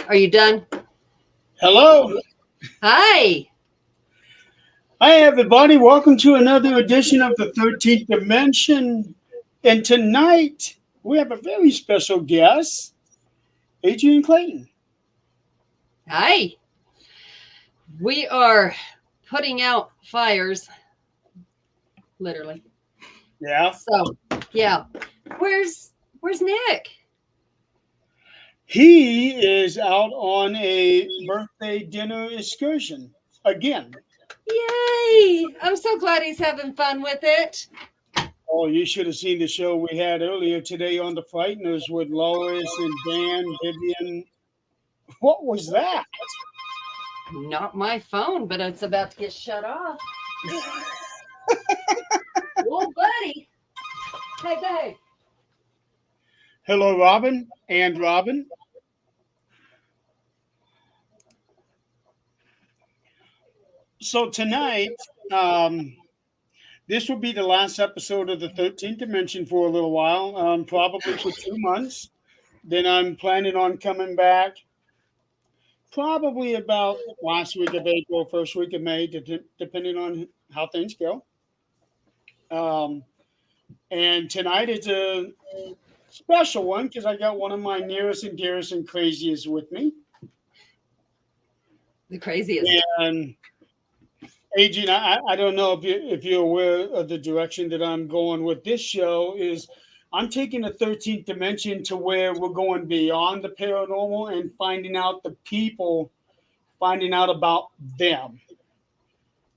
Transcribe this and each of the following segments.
Are you done? Hello. Hi. Hi, everybody. Welcome to another edition of the 13th Dimension. And tonight, we have a very special guest, Adrienne Clayton. Hi. We are putting out fires, literally. Yeah. So, yeah. Where's Nick? He is out on a birthday dinner excursion again. Yay! I'm so glad he's having fun with it. Oh, you should have seen the show we had earlier today on the Frighteners with Lois and Dan, Vivian. What was that? Not my phone, but it's about to get shut off. Whoa, buddy. Hey, babe. Hello, Robin and Robin. So tonight, um, this will be the last episode of the 13th Dimension for a little while, probably for 2 months. Then I'm planning on coming back probably about last week of April, first week of May, depending on how things go. Um, and tonight is a special one because I got one of my nearest and dearest and craziest with me. The craziest. And Adrian, I don't know if you're aware of the direction that I'm going with this show is I'm taking the 13th dimension to where we're going beyond the paranormal and finding out the people, finding out about them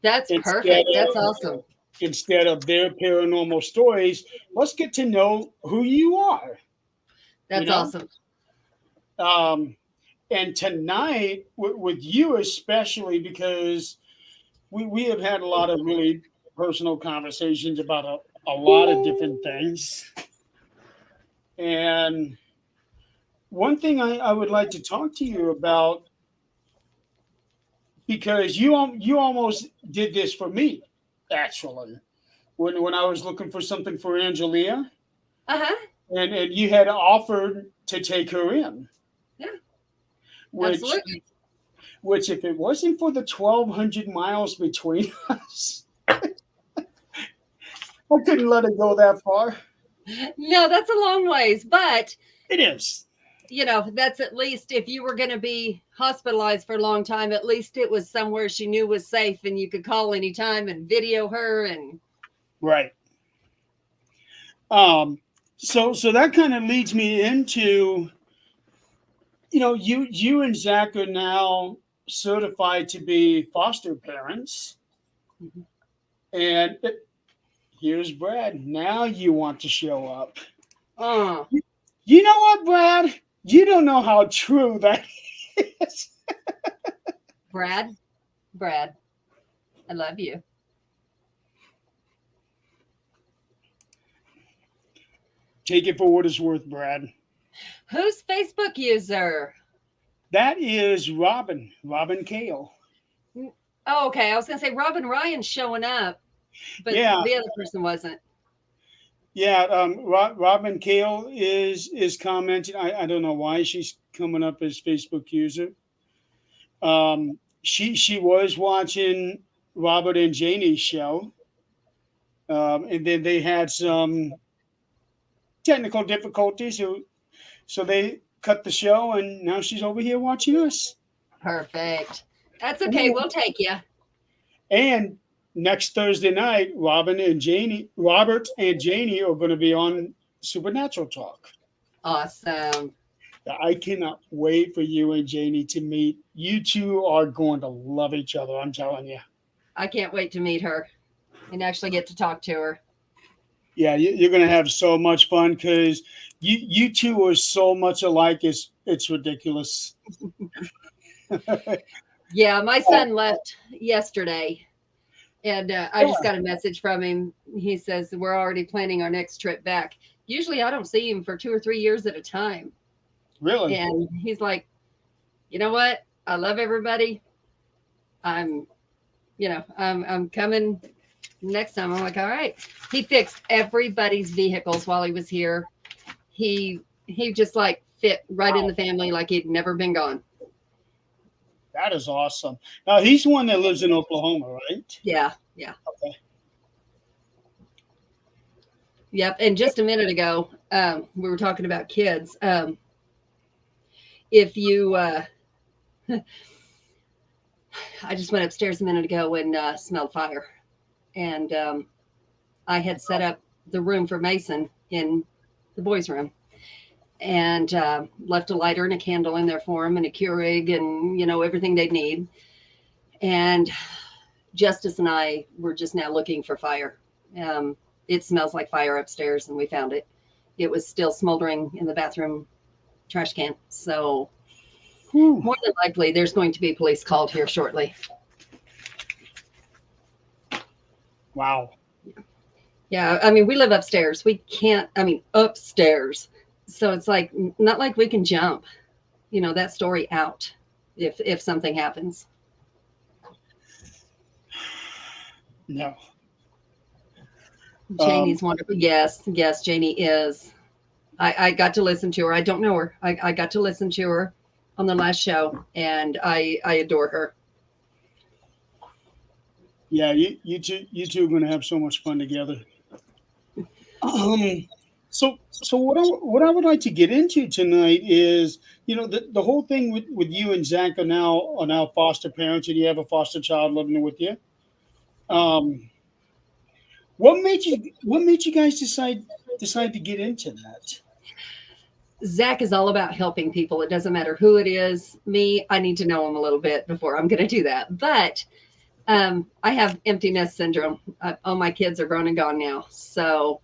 That's instead perfect. That's of awesome. instead of their paranormal stories. Let's get to know who you are, you That's know? awesome. Um, and tonight with you especially because we have had a lot of really personal conversations about a lot of different things. And one thing I would like to talk to you about because you almost did this for me, actually, when I was looking for something for Angelia, Uh-huh. and you had offered to take her in, Yeah, which absolutely. which if it wasn't for the 1,200 miles between us, I couldn't let it go that far. No, that's a long ways, but It is. that's at least if you were going to be hospitalized for a long time, at least it was somewhere she knew was safe and you could call anytime and video her. And Right. Um, so that kind of leads me into you and Zach are now certified to be foster parents, and here's Brad. Now you want to show up. uh, You know what, Brad? You don't know how true that is. Brad, Brad, I love you. Take it for what it's worth, Brad. Who's Facebook user? That is Robin Kale. Oh, okay. I was going to say Robin Ryan's showing up, but Yeah, the other person wasn't. yeah. Robin Kale is commenting. I don't know why she's coming up as Facebook user. She was watching Robert and Janie's show, and then they had some technical difficulties, so they cut the show, and now she's over here watching us. Perfect. That's okay. And, We'll take you. and next Thursday night, Robert and Janie are going to be on Supernatural Talk. Awesome. I cannot wait for you and Janie to meet. You two are going to love each other. I'm telling you. I can't wait to meet her and actually get to talk to her. Yeah, you're going to have so much fun because you two are so much alike. It's ridiculous. Yeah, my son left yesterday, and I just got a message from him. He says we're already planning our next trip back. Usually, I don't see him for 2 or 3 years at a time, Really? and he's like, you know what? I love everybody. I'm, I'm coming next time. I'm like, all right. He fixed everybody's vehicles while he was here. He just like fit right in Wow. the family, like he'd never been gone. That is awesome. Now he's the one that lives in Oklahoma, right? Yeah, yeah, Okay. yep. And just a minute ago, we were talking about kids. If you, I just went upstairs a minute ago and smelled fire, and I had set up the room for Mason in the boys' room, and left a lighter and a candle in there for him, and a Keurig, and everything they'd need. And Justice and I were just now looking for fire. Um, it smells like fire upstairs, and we found it. It was still smoldering in the bathroom trash can. So Whew. more than likely, there's going to be police called here shortly. Wow. Yeah, I mean, we live upstairs. We can't. I mean, upstairs. So it's like not like we can jump. That story out if something happens. No. Um, Janie's wonderful. Yes, yes, Janie is. I got to listen to her. I don't know her. I got to listen to her on the last show, and I adore her. yeah, you two are going to have so much fun together. Um, so what I would like to get into tonight is, the whole thing with you and Zach are now foster parents, and you have a foster child living with you. Um, what made you guys decide to get into that? Zach is all about helping people. It doesn't matter who it is. Me, I need to know him a little bit before I'm going to do that. But I have empty nest syndrome. All my kids are grown and gone now, so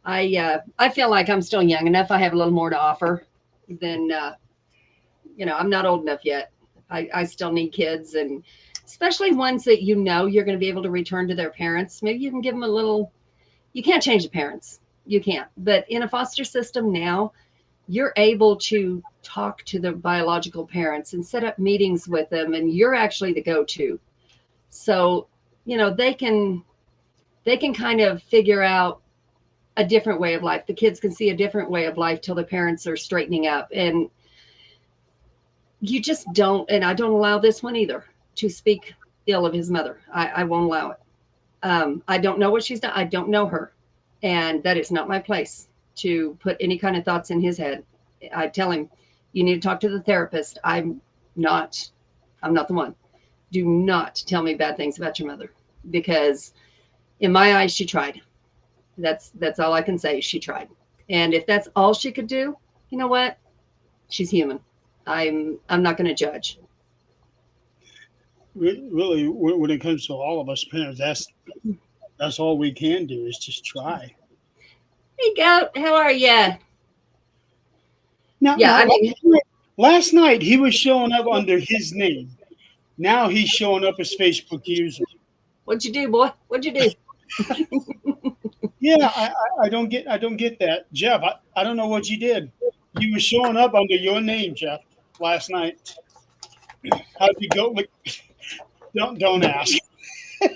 I feel like I'm still young enough. I have a little more to offer than I'm not old enough yet. I still need kids, and especially ones that you're going to be able to return to their parents. Maybe you can give them a little. You can't change the parents. You can't. But in a foster system now, you're able to talk to the biological parents and set up meetings with them, and you're actually the go-to. So, they can kind of figure out a different way of life. The kids can see a different way of life till the parents are straightening up. And you just don't, and I don't allow this one either to speak ill of his mother. I won't allow it. I don't know what she's done. I don't know her. And that is not my place to put any kind of thoughts in his head. I tell him, you need to talk to the therapist. Not, I'm not the one. Do not tell me bad things about your mother, because in my eyes, she tried. That's all I can say. She tried. And if that's all she could do, you know what? She's human. I'm not going to judge. Really, when it comes to all of us parents, that's all we can do is just try. Hey, Goat, how are you? Now, Yeah, now I mean, last night he was showing up under his name. Now he's showing up as Facebook user. what'd you do, boy? What'd you do? Yeah, I don't get that, Jeff. I don't know what you did. You were showing up under your name, Jeff, last night. How'd you go? Like, don't ask.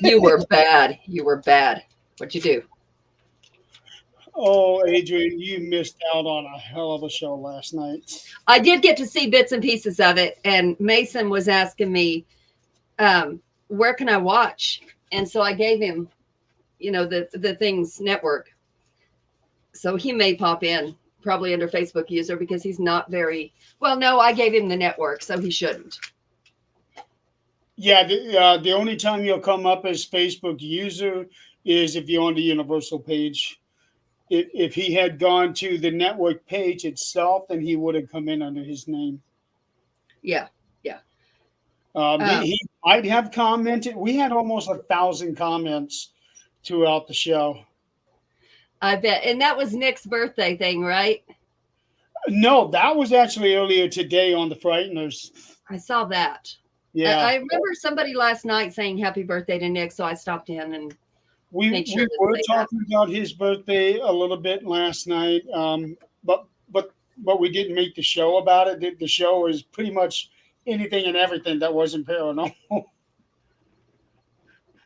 You were bad. You were bad. What'd you do? Oh, Adrian, you missed out on a hell of a show last night. I did get to see bits and pieces of it, and Mason was asking me, where can I watch? And so I gave him, the things network. So he may pop in probably under Facebook user because he's not very well. No, I gave him the network, so he shouldn't. Yeah, the only time you'll come up as Facebook user is if you're on the Universal page. If he had gone to the network page itself, then he would have come in under his name. Yeah, yeah. He, Um, he might have commented. We had almost 1,000 comments throughout the show. I bet. And that was Nick's birthday thing, right? No, that was actually earlier today on the Frighteners. I saw that. Yeah, I remember somebody last night saying happy birthday to Nick, so I stopped in and we made sure we to were say that. talking about his birthday a little bit last night, but we didn't make the show about it. The show is pretty much anything and everything that wasn't paranormal.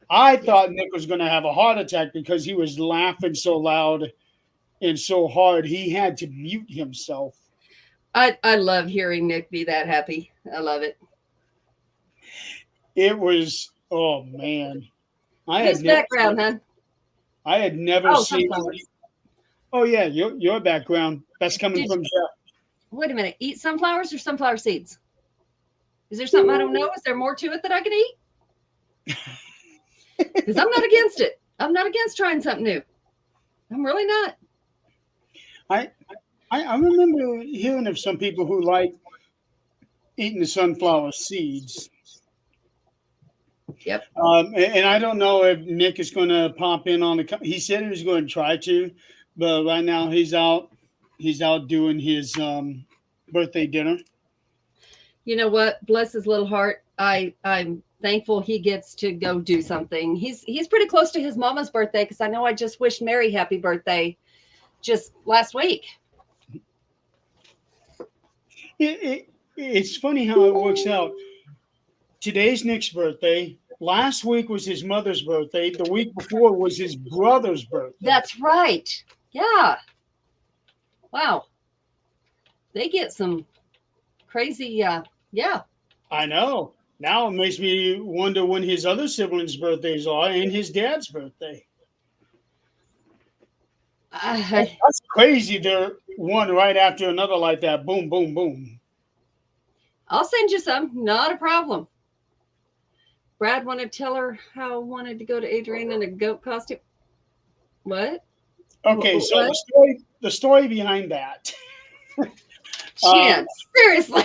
I Yeah. thought Nick was going to have a heart attack because he was laughing so loud and so hard he had to mute himself. I love hearing Nick be that happy. I love it. It was, oh man, I had Whose never background, huh? I had never Oh, seen. sunflowers. Oh yeah, your background. That's coming Did from Jeff. Wait a minute. Eat sunflowers or sunflower seeds? Is there something I don't know? Is there more to it that I could eat? Because I'm not against it. I'm not against trying something new. I'm really not. I, I remember hearing of some people who like eating the sunflower seeds. Yep. And I don't know if Nick is going to pop in on the. He said he was going to try to, but right now he's out. He's out doing his birthday dinner. You know what? Bless his little heart. I'm thankful he gets to go do something. He's pretty close to his mama's birthday because I know I just wished Mary happy birthday just last week. It's funny how it works out. Today's Nick's birthday. Last week was his mother's birthday. The week before was his brother's birthday. That's right. Yeah. Wow. They get some crazy. Yeah. I know. Now it makes me wonder when his other siblings' birthdays are and his dad's birthday. I, That's crazy. They're one right after another like that. Boom, boom, boom. I'll send you some. Not a problem. Brad wanted to tell her how I wanted to go to Adrienne in a goat costume. What? Okay, so What? the story behind that. Um, Chance. Seriously.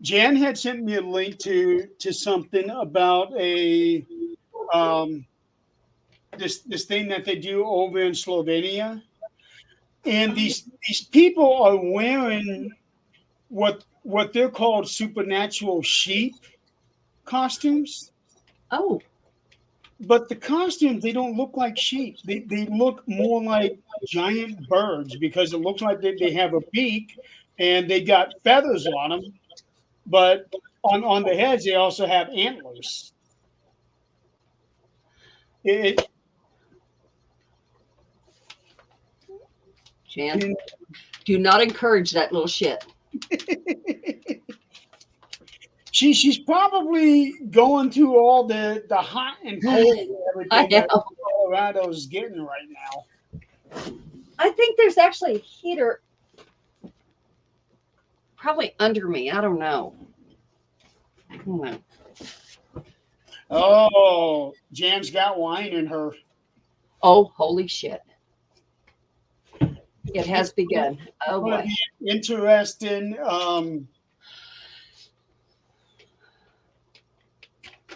Jan had sent me a link to something about a um, this thing that they do over in Slovenia, and these people are wearing what they're called supernatural sheep costumes. Oh, But the costumes, they don't look like sheep. They look more like giant birds because it looks like they have a beak and they got feathers on them. But on the heads, they also have antlers. It, Jan. Do not encourage that little shit. she's probably going through all the hot and cold and I everything am. that Colorado's getting right now. I think there's actually a heater probably under me. I don't know. I don't know. Oh, Jan's got wine in her. Oh, holy shit. It has It's begun. Oh going to boy. be interesting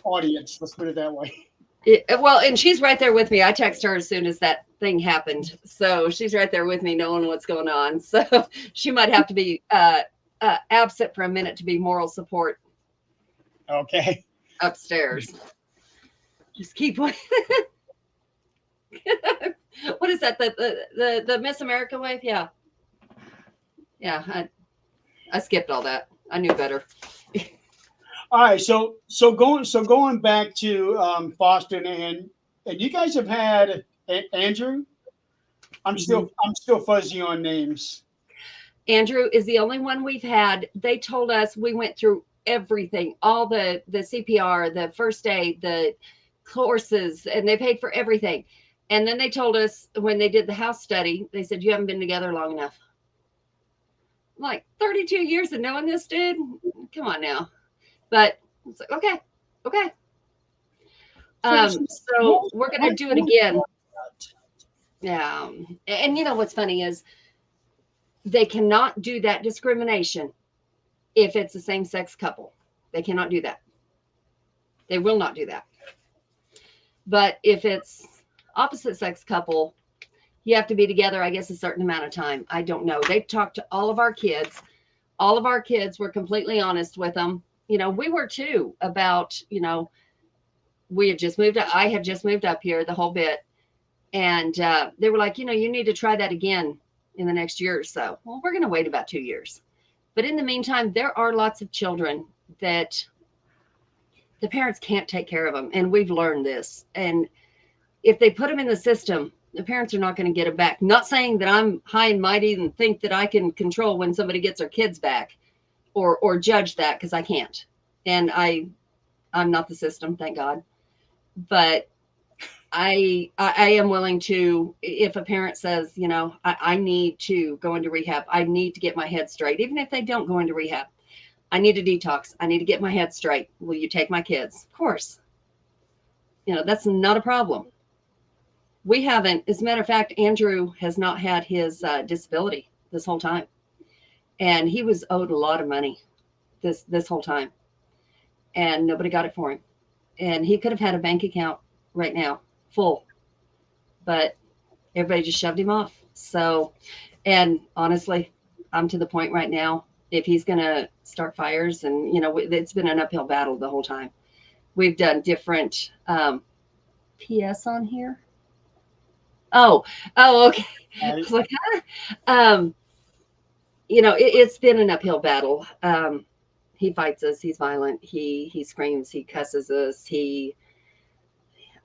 audience. Let's put it that way. Well, and she's right there with me. I text her as soon as that thing happened. So she's right there with me knowing what's going on. So she might have to be absent for a minute to be moral support Okay. upstairs. Just keep what is that? The Miss America wave? Yeah. Yeah. I skipped all that. I knew better. All right. So going back to Foster and you guys have had Andrew. I'm still fuzzy on names. Andrew is the only one we've had. They told us we went through everything, all the CPR, the first aid, the courses, and they paid for everything. And then they told us when they did the house study, they said, you haven't been together long enough. I'm like 32 years of knowing this dude. Come on now. But it's like, okay, okay. So we're gonna do it again. Yeah. And you know what's funny is they cannot do that discrimination if it's a same-sex couple. They cannot do that. They will not do that. But if it's opposite sex couple, you have to be together, I guess, a certain amount of time. I don't know. They talked to all of our kids. All of our kids were completely honest with them. You know, we were too about, we had just moved up. I had just moved up here the whole bit. And they were like, you need to try that again in the next year or so. Well, we're going to wait about 2 years. But in the meantime, there are lots of children that the parents can't take care of them. And we've learned this. And if they put them in the system, the parents are not going to get it back. Not saying that I'm high and mighty and think that I can control when somebody gets their kids back or judge that, because I can't. and I'm not the system, thank God. But I am willing to, if a parent says, I need to go into rehab, I need to get my head straight, even if they don't go into rehab. I need a detox. I need to get my head straight. Will you take my kids? Of course. That's not a problem. We haven't, as a matter of fact, Andrew has not had his disability this whole time. And he was owed a lot of money this whole time. And nobody got it for him. And he could have had a bank account right now full, but everybody just shoved him off. So, and honestly, I'm to the point right now, if he's going to start fires, and, it's been an uphill battle the whole time. We've done different PS on here. Oh, okay. I was like, huh? It's been an uphill battle. He fights us. He's violent. He screams. He cusses us.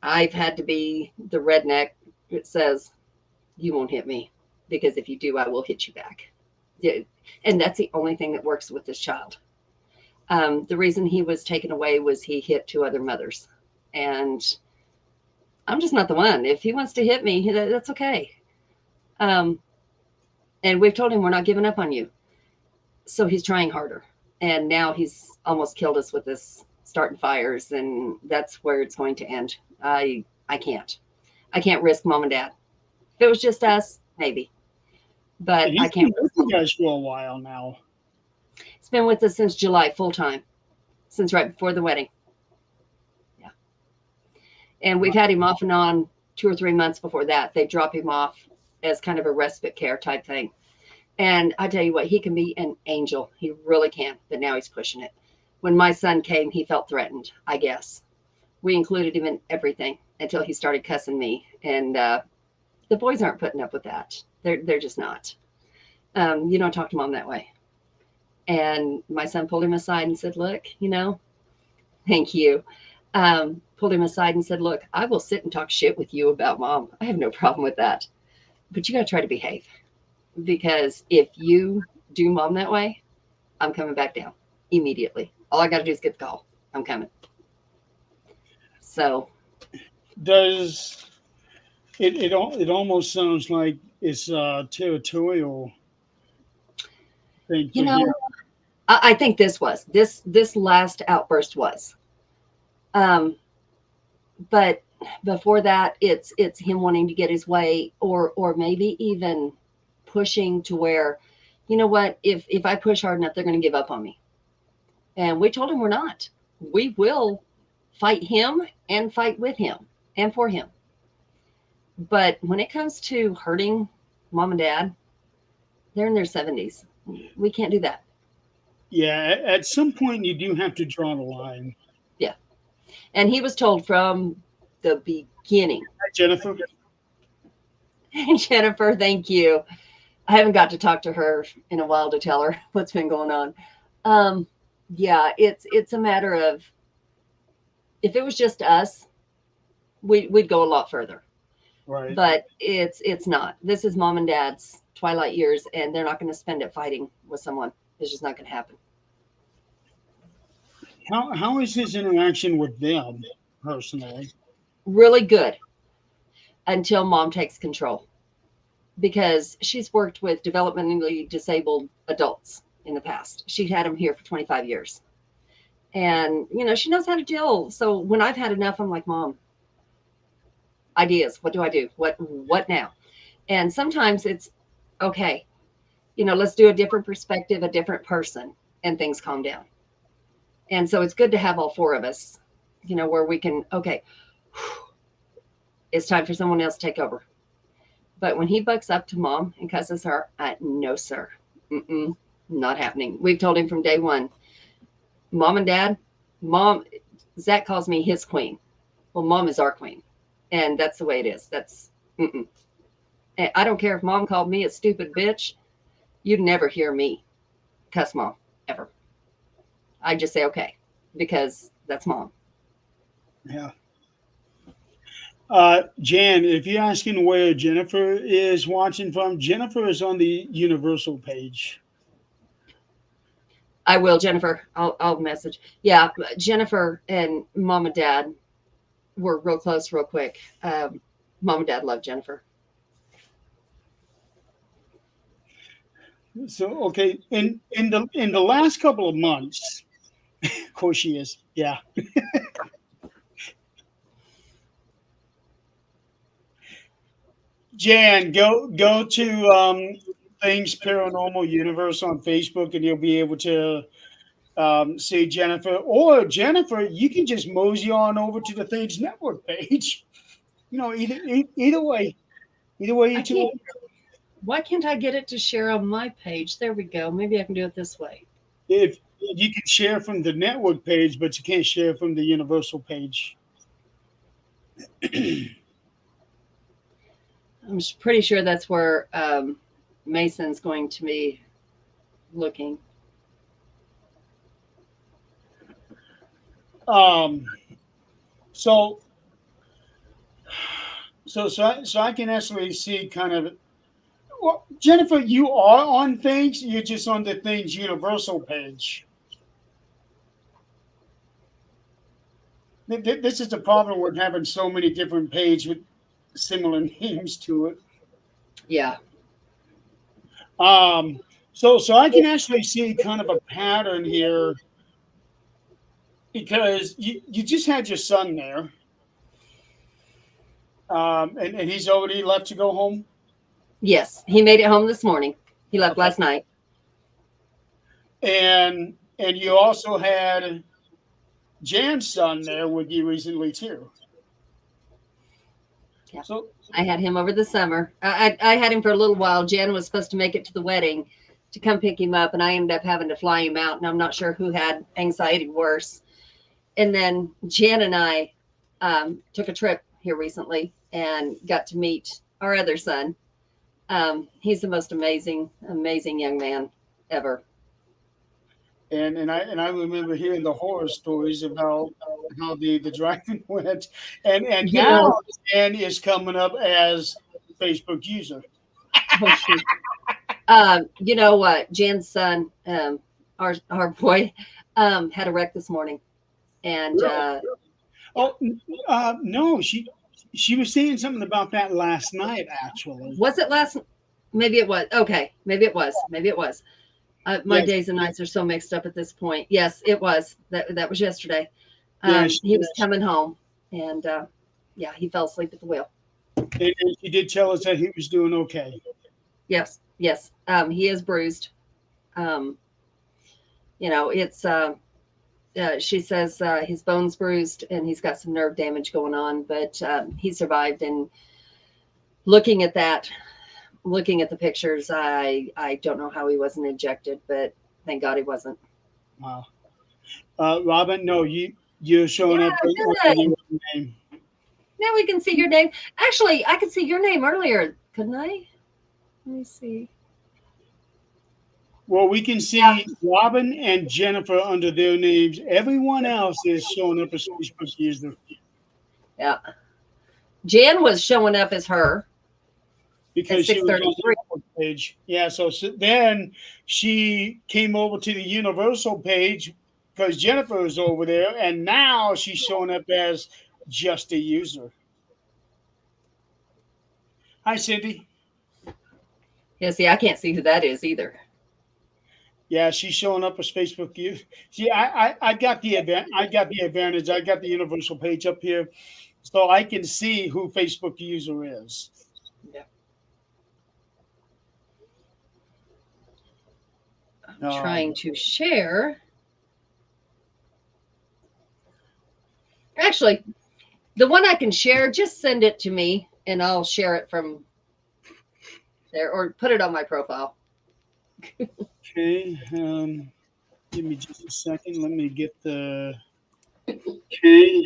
I've had to be the redneck that says, "You won't hit me, because if you do, I will hit you back." Yeah. And that's the only thing that works with this child. The reason he was taken away was he hit two other mothers, and I'm just not the one. If he wants to hit me, that's okay. And we've told him we're not giving up on you. So he's trying harder. And now he's almost killed us with this starting fires, and that's where it's going to end. I can't. I can't risk mom and dad. If it was just us, maybe. But And I he's can't been with risk you them. guys for a while now. He's been with us since July, full time, since right before the wedding. Yeah. And we've had him off and on 2 or 3 months before that. They drop him off as kind of a respite care type thing. And I tell you what, he can be an angel. He really can. But now he's pushing it. When my son came, he felt threatened, I guess. We included him in everything until he started cussing me. And the boys aren't putting up with that. They're just not. You don't talk to mom that way. And my son pulled him aside and said, "Look, thank you." Pulled him aside and said, "Look, I will sit and talk shit with you about mom. I have no problem with that. But you got to try to behave. Because if you do mom that way, I'm coming back down immediately. All I got to do is get the call. I'm coming." So, Does it almost sounds like it's a territorial thing you for know, him. I think this last outburst was. Um, but before that, it's him wanting to get his way, or maybe even pushing to where, you know what, if I push hard enough, they're going to give up on me. And we told him we're not. We will fight him and fight with him and for him. But when it comes to hurting mom and dad, they're in their 70s. We can't do that. Yeah, at some point you do have to draw the line. Yeah. And he was told from the beginning. Hi, Jennifer. Jennifer, thank you. I haven't got to talk to her in a while to tell her what's been going on. Um, yeah, it's a matter of, if it was just us, we'd go a lot further. Right. But it's not. This is mom and dad's twilight years, and they're not going to spend it fighting with someone. It's just not going to happen. How is his interaction with them personally? Really good until mom takes control, because she's worked with developmentally disabled adults in the past. She had them here for 25 years. And, she knows how to deal. So when I've had enough, I'm like, "Mom, ideas. What do I do? What now?" And sometimes it's okay. Let's do a different perspective, a different person, and things calm down. And so it's good to have all four of us, where we can, okay, it's time for someone else to take over. But when he bucks up to mom and cusses her, no, sir. Mm-mm, not happening. We've told him from day one, mom and dad, Zach calls me his queen. Well, mom is our queen. And that's the way it is. Mm-mm. And I don't care if mom called me a stupid bitch. You'd never hear me cuss mom, ever. I just say, okay, because that's mom. Yeah. Jan, if you're asking where Jennifer is watching from, Jennifer is on the Universal page. I will, Jennifer. I'll message. Yeah, Jennifer and mom and dad were real close, real quick. Mom and dad love Jennifer. So okay, in the last couple of months, of course she is. Yeah. Jan, go to Things Paranormal Universe on Facebook, and you'll be able to see Jennifer. Or Jennifer, you can just mosey on over to the Things Network page. Either way, I you two. can't. Why can't I get it to share on my page? There we go. Maybe I can do it this way. If you can share from the network page, but you can't share from the Universal page. I'm pretty sure that's where Mason's going to be looking. Um, so so I can actually see kind of. Well, Jennifer, you are on Things. You're just on the Things Universal page. This is the problem with having so many different pages with similar names to it. Yeah. So I can actually see kind of a pattern here because you just had your son there, and he's already left to go home. Yes, he made it home this morning. He left Okay, last night. and you also had Jan's son there with you recently too. Yeah. So I had him over the summer. I had him for a little while. Jan was supposed to make it to the wedding to come pick him up, and I ended up having to fly him out. And I'm not sure who had anxiety worse. And then Jan and I took a trip here recently and got to meet our other son. He's the most amazing, amazing young man ever. and I remember hearing the horror stories about how the driving went, and You now know, Jan is coming up as Facebook user. oh shoot. You know what? Jan's son, our boy, had a wreck this morning, and Really? yeah, Oh, no, she was saying something about that last night, actually. was it last? Maybe it was. Okay, maybe it was. Maybe it was. My Yes, days and nights are so mixed up at this point. Yes, it was. That was yesterday. yeah, He was coming home, and yeah, he fell asleep at the wheel. and she did tell us that he was doing okay. Yes, yes. He is bruised. Um, it's. She says his bones bruised and he's got some nerve damage going on, but he survived. And looking at that, looking at the pictures, I don't know how he wasn't injected, but thank God he wasn't. Wow. Robin, no, you're showing up under Good. your name. Now we can see your name. Actually, I could see your name earlier, couldn't I? Let me see. Well, we can Yeah. see Robin and Jennifer under their names. Everyone else is showing up as Facebook user Yeah. Jan was showing up as her at because she was on the 6:33. network page. Yeah, so then she came over to the Universal page because Jennifer is over there, and now she's showing up as just a user. Hi, Cindy. Yeah, see, I can't see who that is either. Yeah, she's showing up as Facebook user. See, I got the event. I got the advantage. I got the Universal page up here, so I can see who Facebook user is. Yeah. I'm Um, trying to share. Actually, the one I can share, just send it to me and I'll share it from there or put it on my profile. okay, give me just a second. Let me get the. Okay.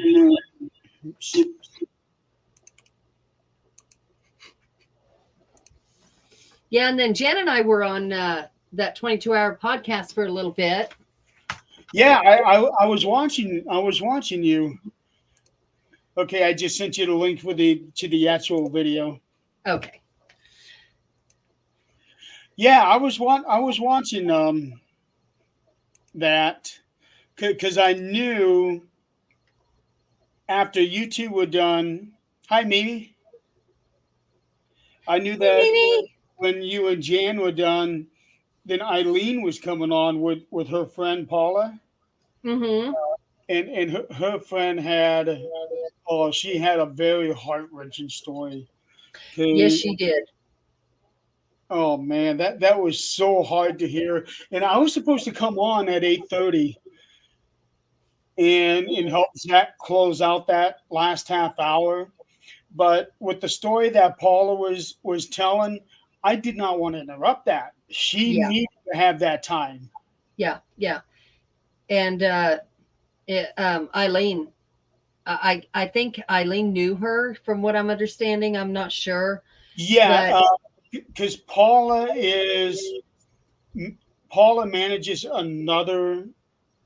Yeah, and then Jan and I were on that 22-hour podcast for a little bit. Yeah, I was watching. I was watching you. Okay, I just sent you the link with the to the actual video. Okay. Yeah, I was watching that because I knew after you two were done. Hi, Mimi. I knew Hey, that Nene. when you and Jan were done, then Eileen was coming on with her friend Paula, Mm-hmm. and her friend had oh she had a very heart wrenching story. Yes, 'Cause- she did. oh man, that was so hard to hear. And I was supposed to come on at 8:30 and help Zach close out that last half hour. But with the story that Paula was telling, I did not want to interrupt that. She Yeah, needed to have that time. yeah, yeah. And Eileen, I think Eileen knew her from what I'm understanding. I'm not sure, but Yeah, because Paula manages another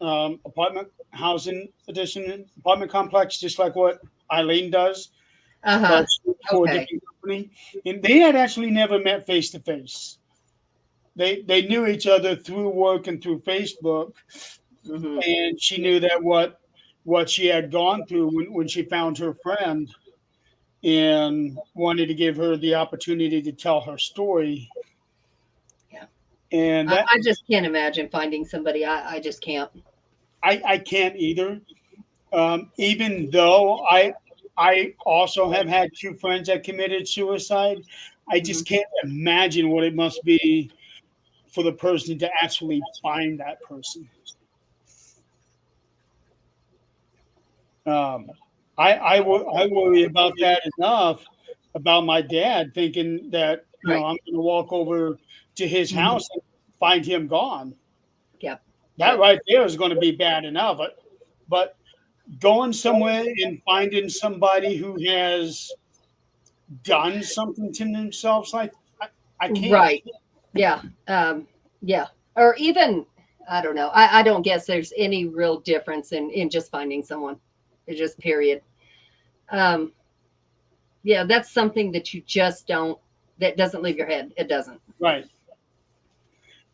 apartment housing addition apartment complex, just like what Eileen does, but uh-huh. for a Okay. different company. And they had actually never met face to face. They knew each other through work and through Facebook, Mm-hmm. and she knew that what she had gone through when she found her friend and wanted to give her the opportunity to tell her story. Yeah. And that I just can't imagine finding somebody. I just can't. I can't either. Even though I also have had two friends that committed suicide, I Mhm. just can't imagine what it must be for the person to actually find that person. Um, I worry about that enough about my dad, thinking that Right. I'm going to walk over to his Mhm. house and find him gone. Yep. That Yep. right there is going to be bad enough. But going somewhere and finding somebody who has done something to themselves, like I can't. Right. Yeah. Yeah. Or even I don't know. I don't guess there's any real difference in just finding someone. It's just period. Um, yeah, that's something that you just don't that doesn't leave your head. It doesn't. Right.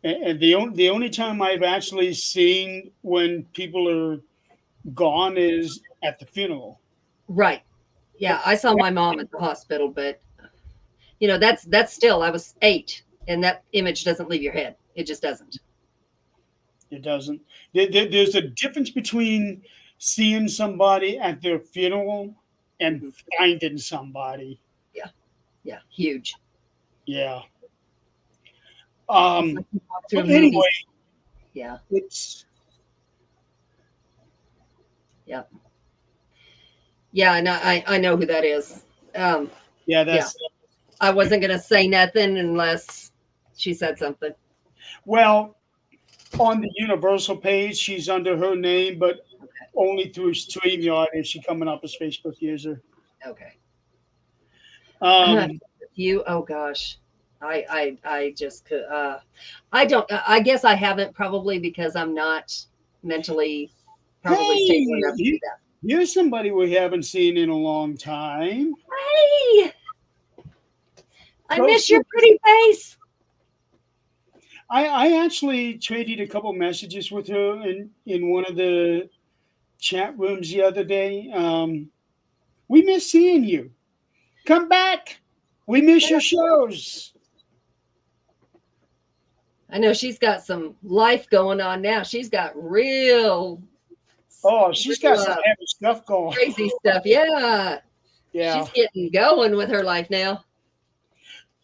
And the only time I've actually seen when people are gone is at the funeral. Right. Yeah, I saw my mom at the hospital, but that's still I was 8 and that image doesn't leave your head. It just doesn't. It doesn't. There's a difference between seeing somebody at their funeral and Mhm. finding somebody. Yeah. Yeah, huge. Yeah. It's like you walk through But a movie. anyway, Yeah. it's Yeah. Yeah, and I know who that is. Um, yeah. yeah. That's I wasn't gonna say nothing unless she said something. well on the Universal page. She's under her name, but only through StreamYard is she coming up as Facebook user. Okay. Um, You oh gosh. I just could I don't I guess I haven't probably because I'm not mentally probably stable hey, enough to do that. here's somebody we haven't seen in a long time. Hey, I Go miss your see. pretty face. I actually traded a couple messages with her in one of the chat rooms the other day. We miss seeing you. Come back. We miss your shows. I know she's got some life going on now. She's got real, Oh, she's got real some heavy stuff going. crazy stuff. Yeah, Yeah, she's getting going with her life now.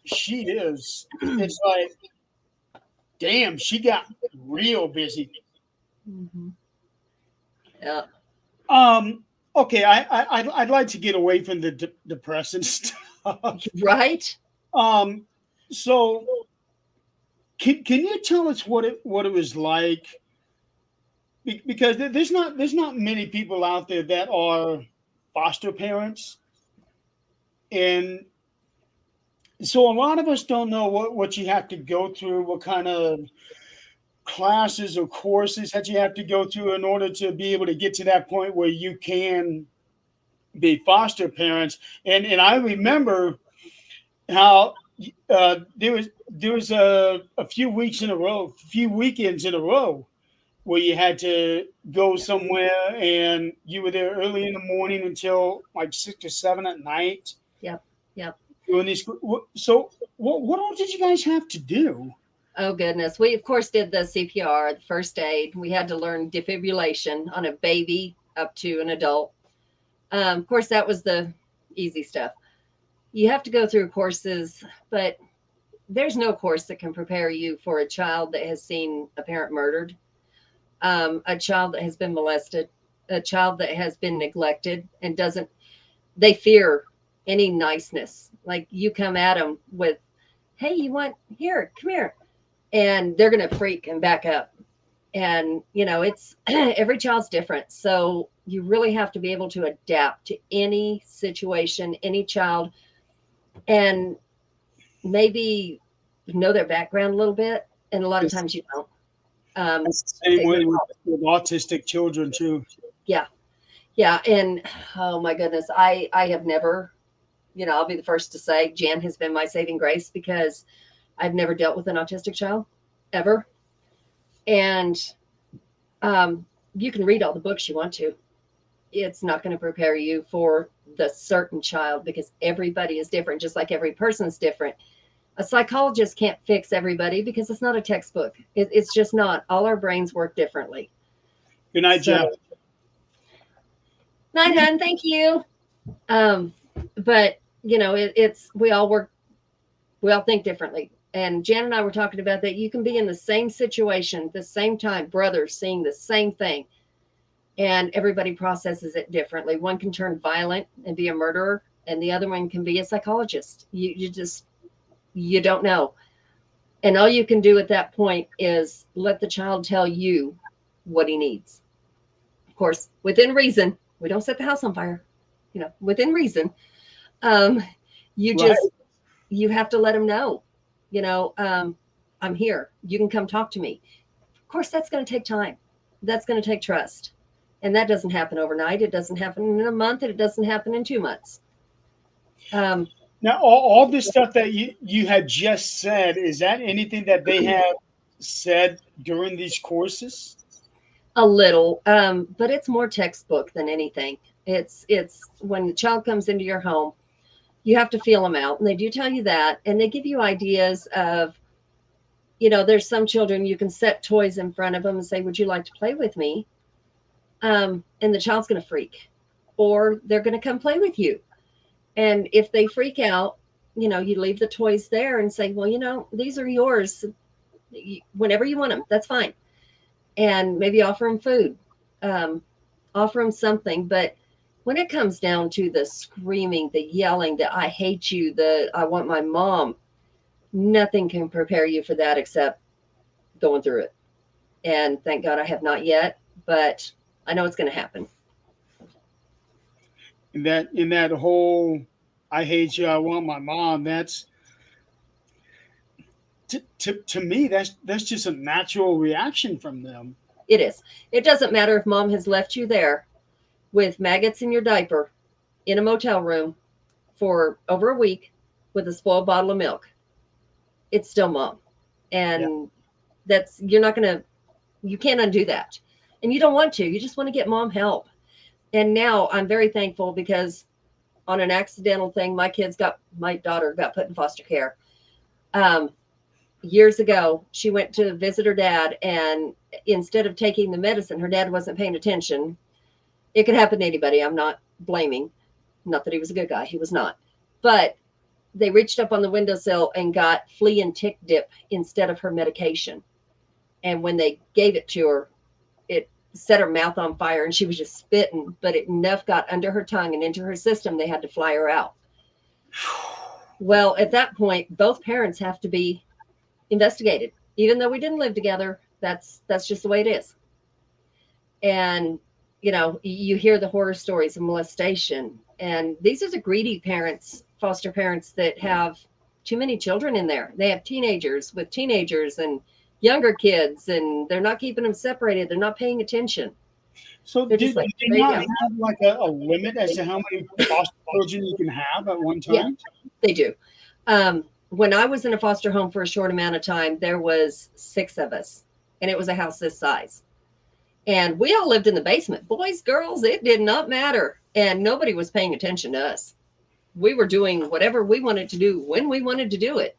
she is. It's like, damn, she got real busy. Hmm. Yeah. Um, okay, I'd like to get away from the depressing stuff. Right. Um, so can you tell us what it was like? Because there's not many people out there that are foster parents, and so a lot of us don't know what you have to go through, what kind of classes or courses that you have to go through in order to be able to get to that point where you can be foster parents. And I remember how there was a few weekends in a row where you had to go somewhere and you were there early in the morning until like 6 or 7 at night Yep. Yep. doing these. So what all did you guys have to do? Oh goodness. We of course did the CPR, the first aid. We had to learn defibrillation on a baby up to an adult. Of course, that was the easy stuff. You have to go through courses, but there's no course that can prepare you for a child that has seen a parent murdered, a child that has been molested, a child that has been neglected and doesn't, they fear any niceness. Like you come at them with, hey, you want, here, come here. And they're going to freak and back up. And, it's every child's different. So you really have to be able to adapt to any situation, any child, and maybe know their background a little bit. And a lot of times you don't. That's the same way with autistic children too. Yeah. Yeah. And oh my goodness, I have never, I'll be the first to say Jan has been my saving grace because I've never dealt with an autistic child ever. And you can read all the books you want to. It's not going to prepare you for the certain child because everybody is different, just like every person's different. A psychologist can't fix everybody because it's not a textbook. It's just not. All our brains work differently. Good night, Jeff. Night, hon. Thank you. But it's we all think differently. And Jan and I were talking about that. You can be in the same situation, the same time, brothers seeing the same thing, and everybody processes it differently. One can turn violent and be a murderer, and the other one can be a psychologist. You don't know. And all you can do at that point is let the child tell you what he needs. Of course, within reason. We don't set the house on fire, within reason. You have to let them know, I'm here. You can come talk to me. Of course, that's going to take time. That's going to take trust. And that doesn't happen overnight. It doesn't happen in a month. And it doesn't happen in 2 months. Now, all this stuff that you had just said, is that anything that they have said during these courses? A little, but it's more textbook than anything. It's when the child comes into your home, you have to feel them out. And they do tell you that. And they give you ideas of, there's some children you can set toys in front of them and say, would you like to play with me? And the child's going to freak, or they're going to come play with you. And if they freak out, you leave the toys there and say, well, these are yours. Whenever you want them, that's fine. And maybe offer them food, offer them something. But when it comes down to the screaming, the yelling, the I hate you, the I want my mom, nothing can prepare you for that except going through it. And thank God I have not yet, but I know it's going to happen. In that whole I hate you, I want my mom, that's to me that's just a natural reaction from them. It is. It doesn't matter if mom has left you there with maggots in your diaper in a motel room for over a week with a spoiled bottle of milk. It's still mom. And you can't undo that. And you don't want to. You just want to get mom help. And now I'm very thankful because on an accidental thing, my daughter got put in foster care. Years ago, she went to visit her dad, and instead of taking the medicine, her dad wasn't paying attention. It could happen to anybody. I'm not blaming. Not that he was a good guy. He was not. But they reached up on the windowsill and got flea and tick dip instead of her medication. And when they gave it to her, it set her mouth on fire and she was just spitting, but enough got under her tongue and into her system, they had to fly her out. Well, at that point, both parents have to be investigated. Even though we didn't live together, that's just the way it is. And, you hear the horror stories of molestation. And these are the greedy parents, foster parents that have too many children in there. They have teenagers with teenagers and younger kids, and they're not keeping them separated. They're not paying attention. So do they not have like a limit as to how many foster children you can have at one time? Yeah, they do. When I was in a foster home for a short amount of time, there was 6 of us, and it was a house this size. And we all lived in the basement. Boys, girls, it did not matter. And nobody was paying attention to us. We were doing whatever we wanted to do when we wanted to do it.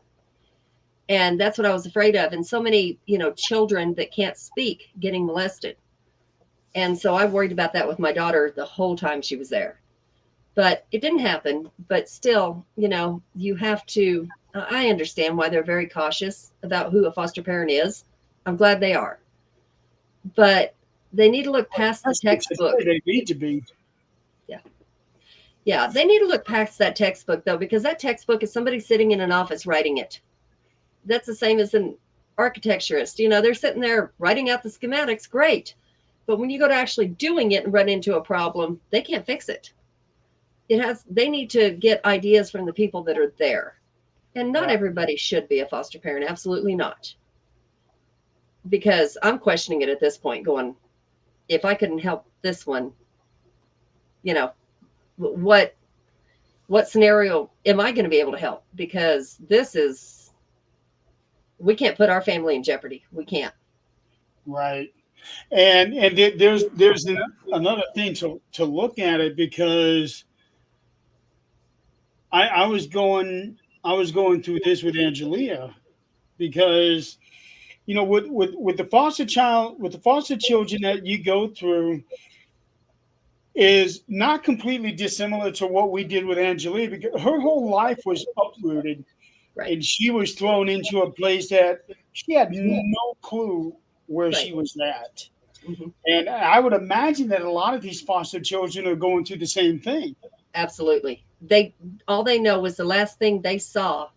And that's what I was afraid of. And so many, children that can't speak getting molested. And so I worried about that with my daughter the whole time she was there. But it didn't happen. But still, you have to, I understand why they're very cautious about who a foster parent is. I'm glad they are. But they need to look past the textbook. They need to be. Yeah. Yeah. They need to look past that textbook, though, because that textbook is somebody sitting in an office writing it. That's the same as an architecturist. They're sitting there writing out the schematics. Great. But when you go to actually doing it and run into a problem, they can't fix it. They need to get ideas from the people that are there. And not everybody should be a foster parent. Absolutely not. Because I'm questioning it at this point, going, if I couldn't help this one, what scenario am I going to be able to help? Because we can't put our family in jeopardy. We can't. Right. And there's another thing to look at it, because I was going through this with Angelia, because with the foster children that you go through is not completely dissimilar to what we did with Angelia, because her whole life was uprooted. Right. And she was thrown into a place that she had no clue where she was at. Mm-hmm. And I would imagine that a lot of these foster children are going through the same thing. Absolutely. All they know was the last thing they saw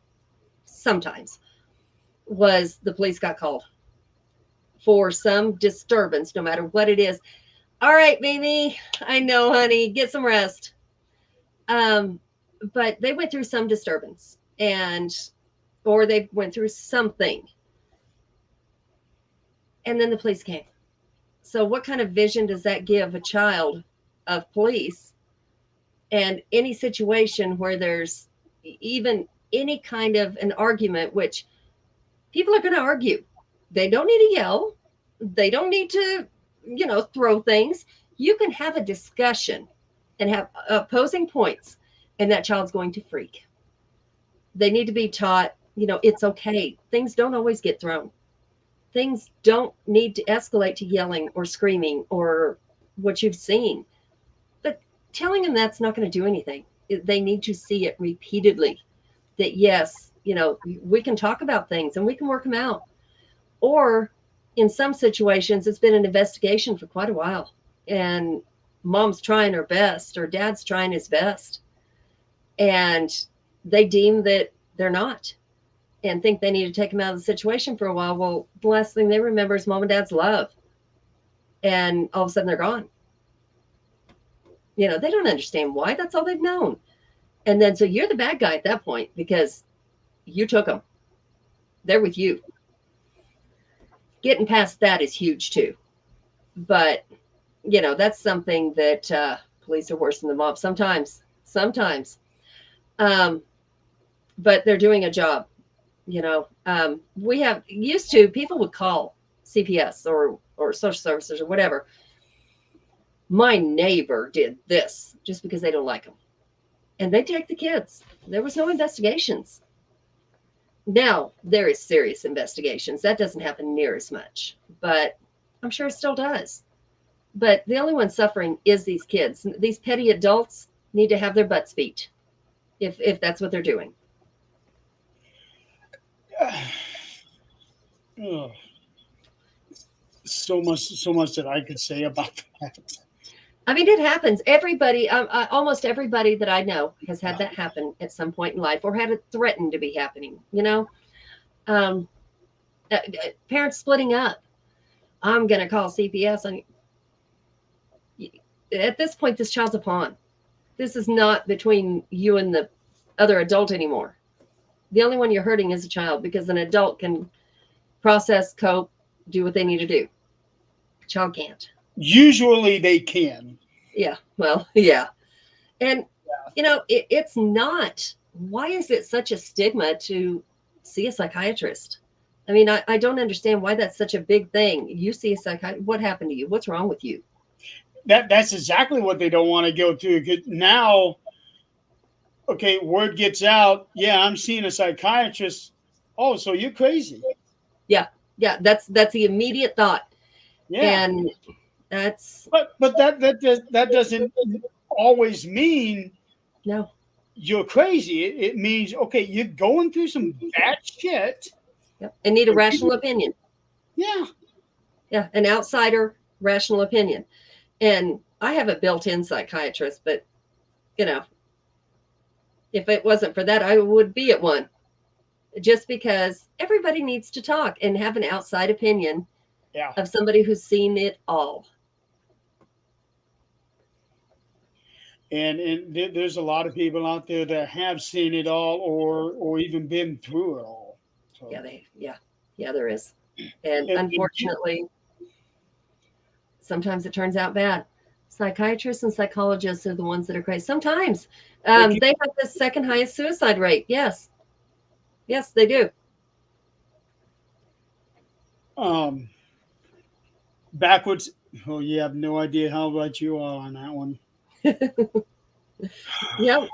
sometimes was the police got called for some disturbance, no matter what it is. All right, Mimi, I know, honey, get some rest. But they went through some disturbance, or they went through something, and then the police came. So what kind of vision does that give a child of police and any situation where there's even any kind of an argument, which people are going to argue? They don't need to yell. They don't need to, throw things. You can have a discussion and have opposing points, and that child's going to freak. They need to be taught, it's okay. Things don't always get thrown. Things don't need to escalate to yelling or screaming or what you've seen. But telling them that's not going to do anything. They need to see it repeatedly. That yes, we can talk about things and we can work them out. Or in some situations, it's been an investigation for quite a while, and mom's trying her best or dad's trying his best, and they deem that they're not and think they need to take them out of the situation for a while. Well, the last thing they remember is mom and dad's love, and all of a sudden they're gone. They don't understand why. That's all they've known. And then so you're the bad guy at that point because you took them. They're with you. Getting past that is huge too. But, that's something that police are worse than the mob sometimes. But they're doing a job. We have used to, people would call CPS or social services or whatever. My neighbor did this just because they don't like them. And they take the kids. There was no investigations. Now, there is serious investigations. That doesn't happen near as much, but I'm sure it still does. But the only one suffering is these kids. These petty adults need to have their butts beat if that's what they're doing. Oh, so much that I could say about that. I mean, it happens. Everybody, almost everybody that I know has had that happen at some point in life or had it threatened to be happening, parents splitting up. I'm going to call CPS on you. At this point, this child's a pawn. This is not between you and the other adult anymore. The only one you're hurting is a child, because an adult can process, cope, do what they need to do. A child can't. Usually they can. Yeah. Well, yeah. And, it's not. Why is it such a stigma to see a psychiatrist? I mean, I don't understand why that's such a big thing. You see a psychiatrist, what happened to you? What's wrong with you? That's exactly what they don't want to go to. 'Cause now, okay, word gets out. Yeah, I'm seeing a psychiatrist. Oh, so you're crazy. Yeah, yeah, that's the immediate thought, Yeah, and that's but that doesn't always mean no, you're crazy. It means okay, you're going through some bad shit. yep. I need a And rational people, opinion. yeah, Yeah, an outsider rational opinion. And I have a built-in psychiatrist, but you know, if it wasn't for that, I would be at one. Just because everybody needs to talk and have an outside opinion yeah. of somebody who's seen it all. And there's a lot of people out there that have seen it all, or even been through it all. So, Yeah, there is. And and unfortunately, sometimes it turns out bad. Psychiatrists and psychologists are the ones that are crazy. Sometimes they keep they have the second highest suicide rate. Yes, yes, they do. um backwards. Oh, you have no idea how right you are on that one. Yeah,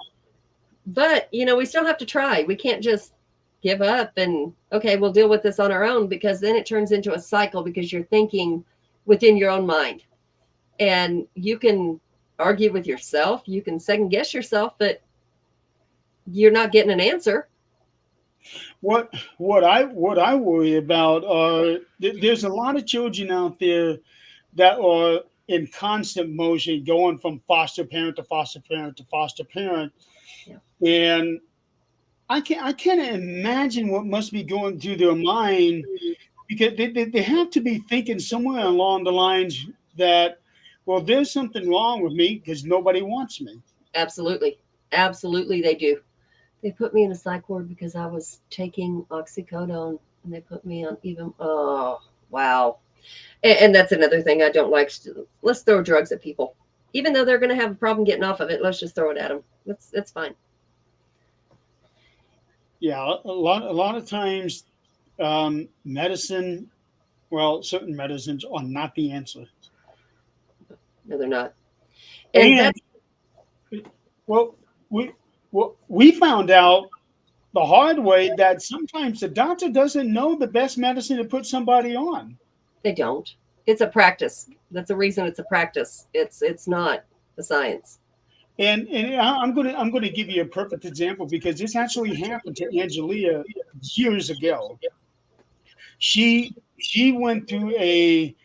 but we still have to try. We can't just give up and okay, we'll deal with this on our own because then it turns into a cycle because you're thinking within your own mind. And you can argue with yourself, you can second guess yourself, but you're not getting an answer. What I worry about are there's a lot of children out there that are in constant motion, going from foster parent to foster parent to foster parent, Yeah, and I can't imagine what must be going through their mind, because they have to be thinking somewhere along the lines that, well, there's something wrong with me because nobody wants me. absolutely. Absolutely, they do. They put me in a psych ward because I was taking oxycodone and they put me on even, oh, wow. And that's another thing I don't like. Let's throw drugs at people. Even though they're going to have a problem getting off of it, let's just throw it at them. That's fine. Yeah, a lot of times, medicine, well, certain medicines are not the answer. No, they're not. And And that's well, we we found out the hard way that sometimes the doctor doesn't know the best medicine to put somebody on. they don't. It's a practice. That's a reason it's a practice. It's not a science. I'm gonna give you a perfect example because this actually happened to Angelia years ago. She went through a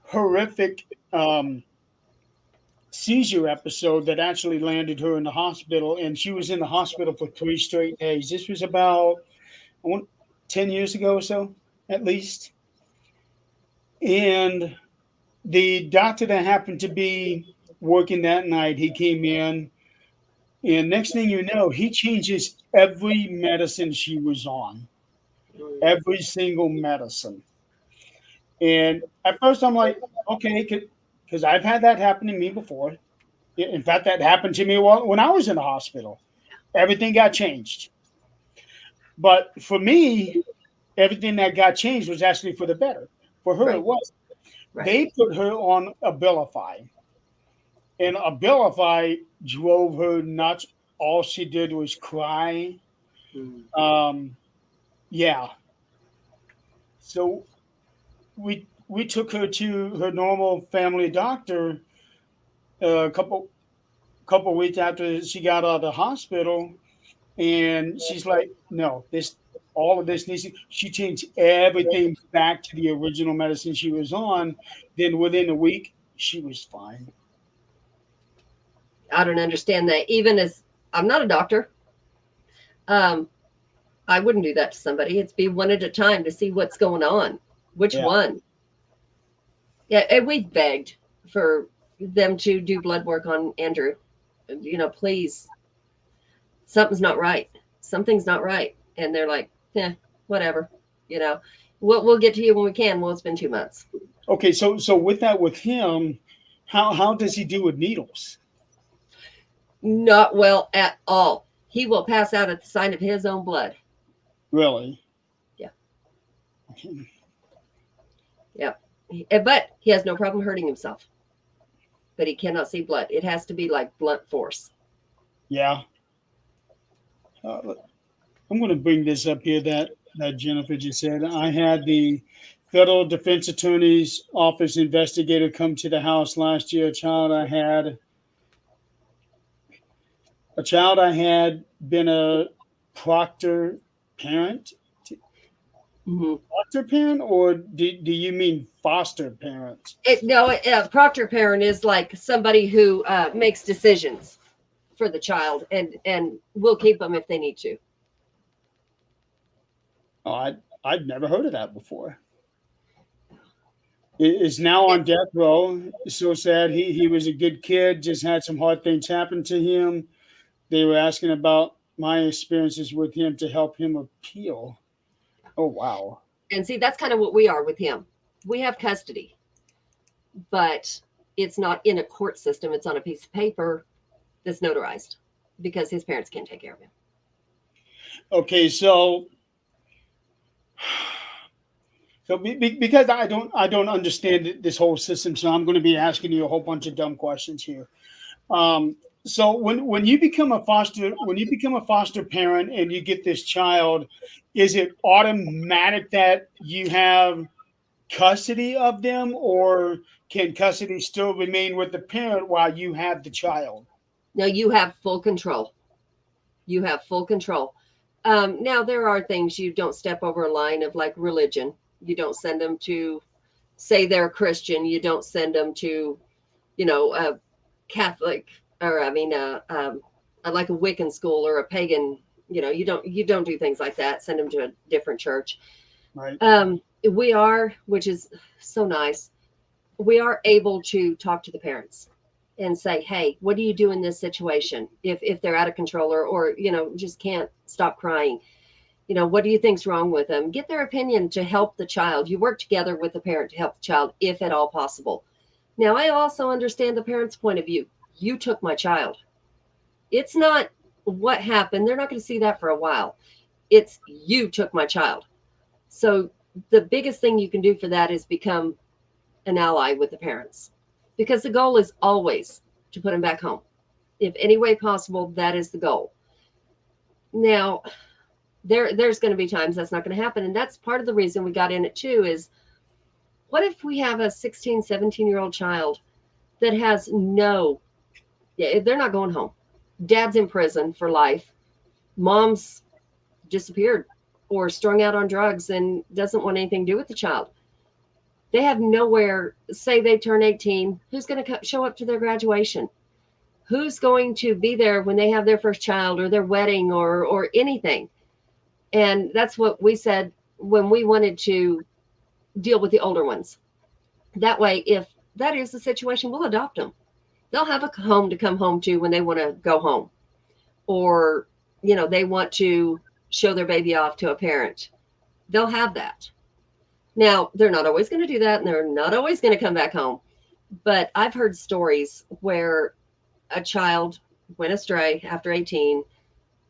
horrific seizure episode that actually landed her in the hospital, and she was in the hospital for 3 straight days. This was about, I want, 10 years ago or so, at least. And the doctor that happened to be working that night, he came in, and next thing you know, he changes every medicine she was on, Mm, every single medicine. And at first, I'm like, okay, because I've had that happen to me before. In fact, that happened to me when I was in the hospital. Everything got changed. But for me, everything that got changed was actually for the better. For her, it right, was. right. They put her on Abilify, and Abilify drove her nuts. All she did was cry. Mm. Um, yeah. So we took her to her normal family doctor a couple weeks after she got out of the hospital, and she's like, "No, this all of this needs." She changed everything back to the original medicine she was on. Then within a week, she was fine. I don't understand that. Even as I'm not a doctor, um, I wouldn't do that to somebody. It's be one at a time to see what's going on. Which Yeah, one? Yeah, and we begged for them to do blood work on Andrew. Please, something's not right. Something's not right. And they're like, whatever. You know, we'll get to you when we can. Well, it's been 2 months. okay, so with that, with him, how does he do with needles? Not well at all. He will pass out at the sight of his own blood. Really? Yeah. Yep. But he has no problem hurting himself. But he cannot see blood. It has to be like blunt force. Yeah. I'm going to bring this up here that Jennifer just said. I had the federal defense attorney's office investigator come to the house last year. A child I had been a proctor parent. Mm-hmm. Proctor parent, or do you mean foster parent? No, proctor parent is like somebody who makes decisions for the child and will keep them if they need to. Oh, I'd never heard of that before. Is now on death row. So sad. He was a good kid. Just had some hard things happen to him. They were asking about my experiences with him to help him appeal. Oh wow. And see, that's kind of what we are with him. We have custody, but it's not in a court system. It's on a piece of paper that's notarized because his parents can't take care of him. Okay, because I don't understand this whole system, so I'm going to be asking you a whole bunch of dumb questions here. Um, so when you become a foster parent and you get this child, is it automatic that you have custody of them, or can custody still remain with the parent while you have the child? No, you have full control. You have full control. Now, there are things you don't step over a line of, like religion. You don't send them to say they're a Christian. You don't send them to, a Catholic, or I mean, like a Wiccan school or a pagan. You don't do things like that. Send them to a different church. Right. We are, which is so nice. We are able to talk to the parents and say, hey, what do you do in this situation if they're out of control, or just can't stop crying? What do you think's wrong with them? Get their opinion to help the child. You work together with the parent to help the child if at all possible. Now, I also understand the parent's point of view. You took my child. It's not what happened. They're not going to see that for a while. It's you took my child. So the biggest thing you can do for that is become an ally with the parents, because the goal is always to put them back home. If any way possible, that is the goal. Now, there's going to be times that's not going to happen. And that's part of the reason we got in it too, is what if we have a 16, 17-year-old child that has they're not going home. Dad's in prison for life. Mom's disappeared or strung out on drugs and doesn't want anything to do with the child. They have nowhere. Say they turn 18. Who's going to show up to their graduation? Who's going to be there when they have their first child or their wedding or anything? And that's what we said when we wanted to deal with the older ones. That way, if that is the situation, we'll adopt them. They'll have a home to come home to when they want to go home, or they want to show their baby off to a parent. They'll have that. Now, they're not always going to do that, and they're not always going to come back home. But I've heard stories where a child went astray after 18,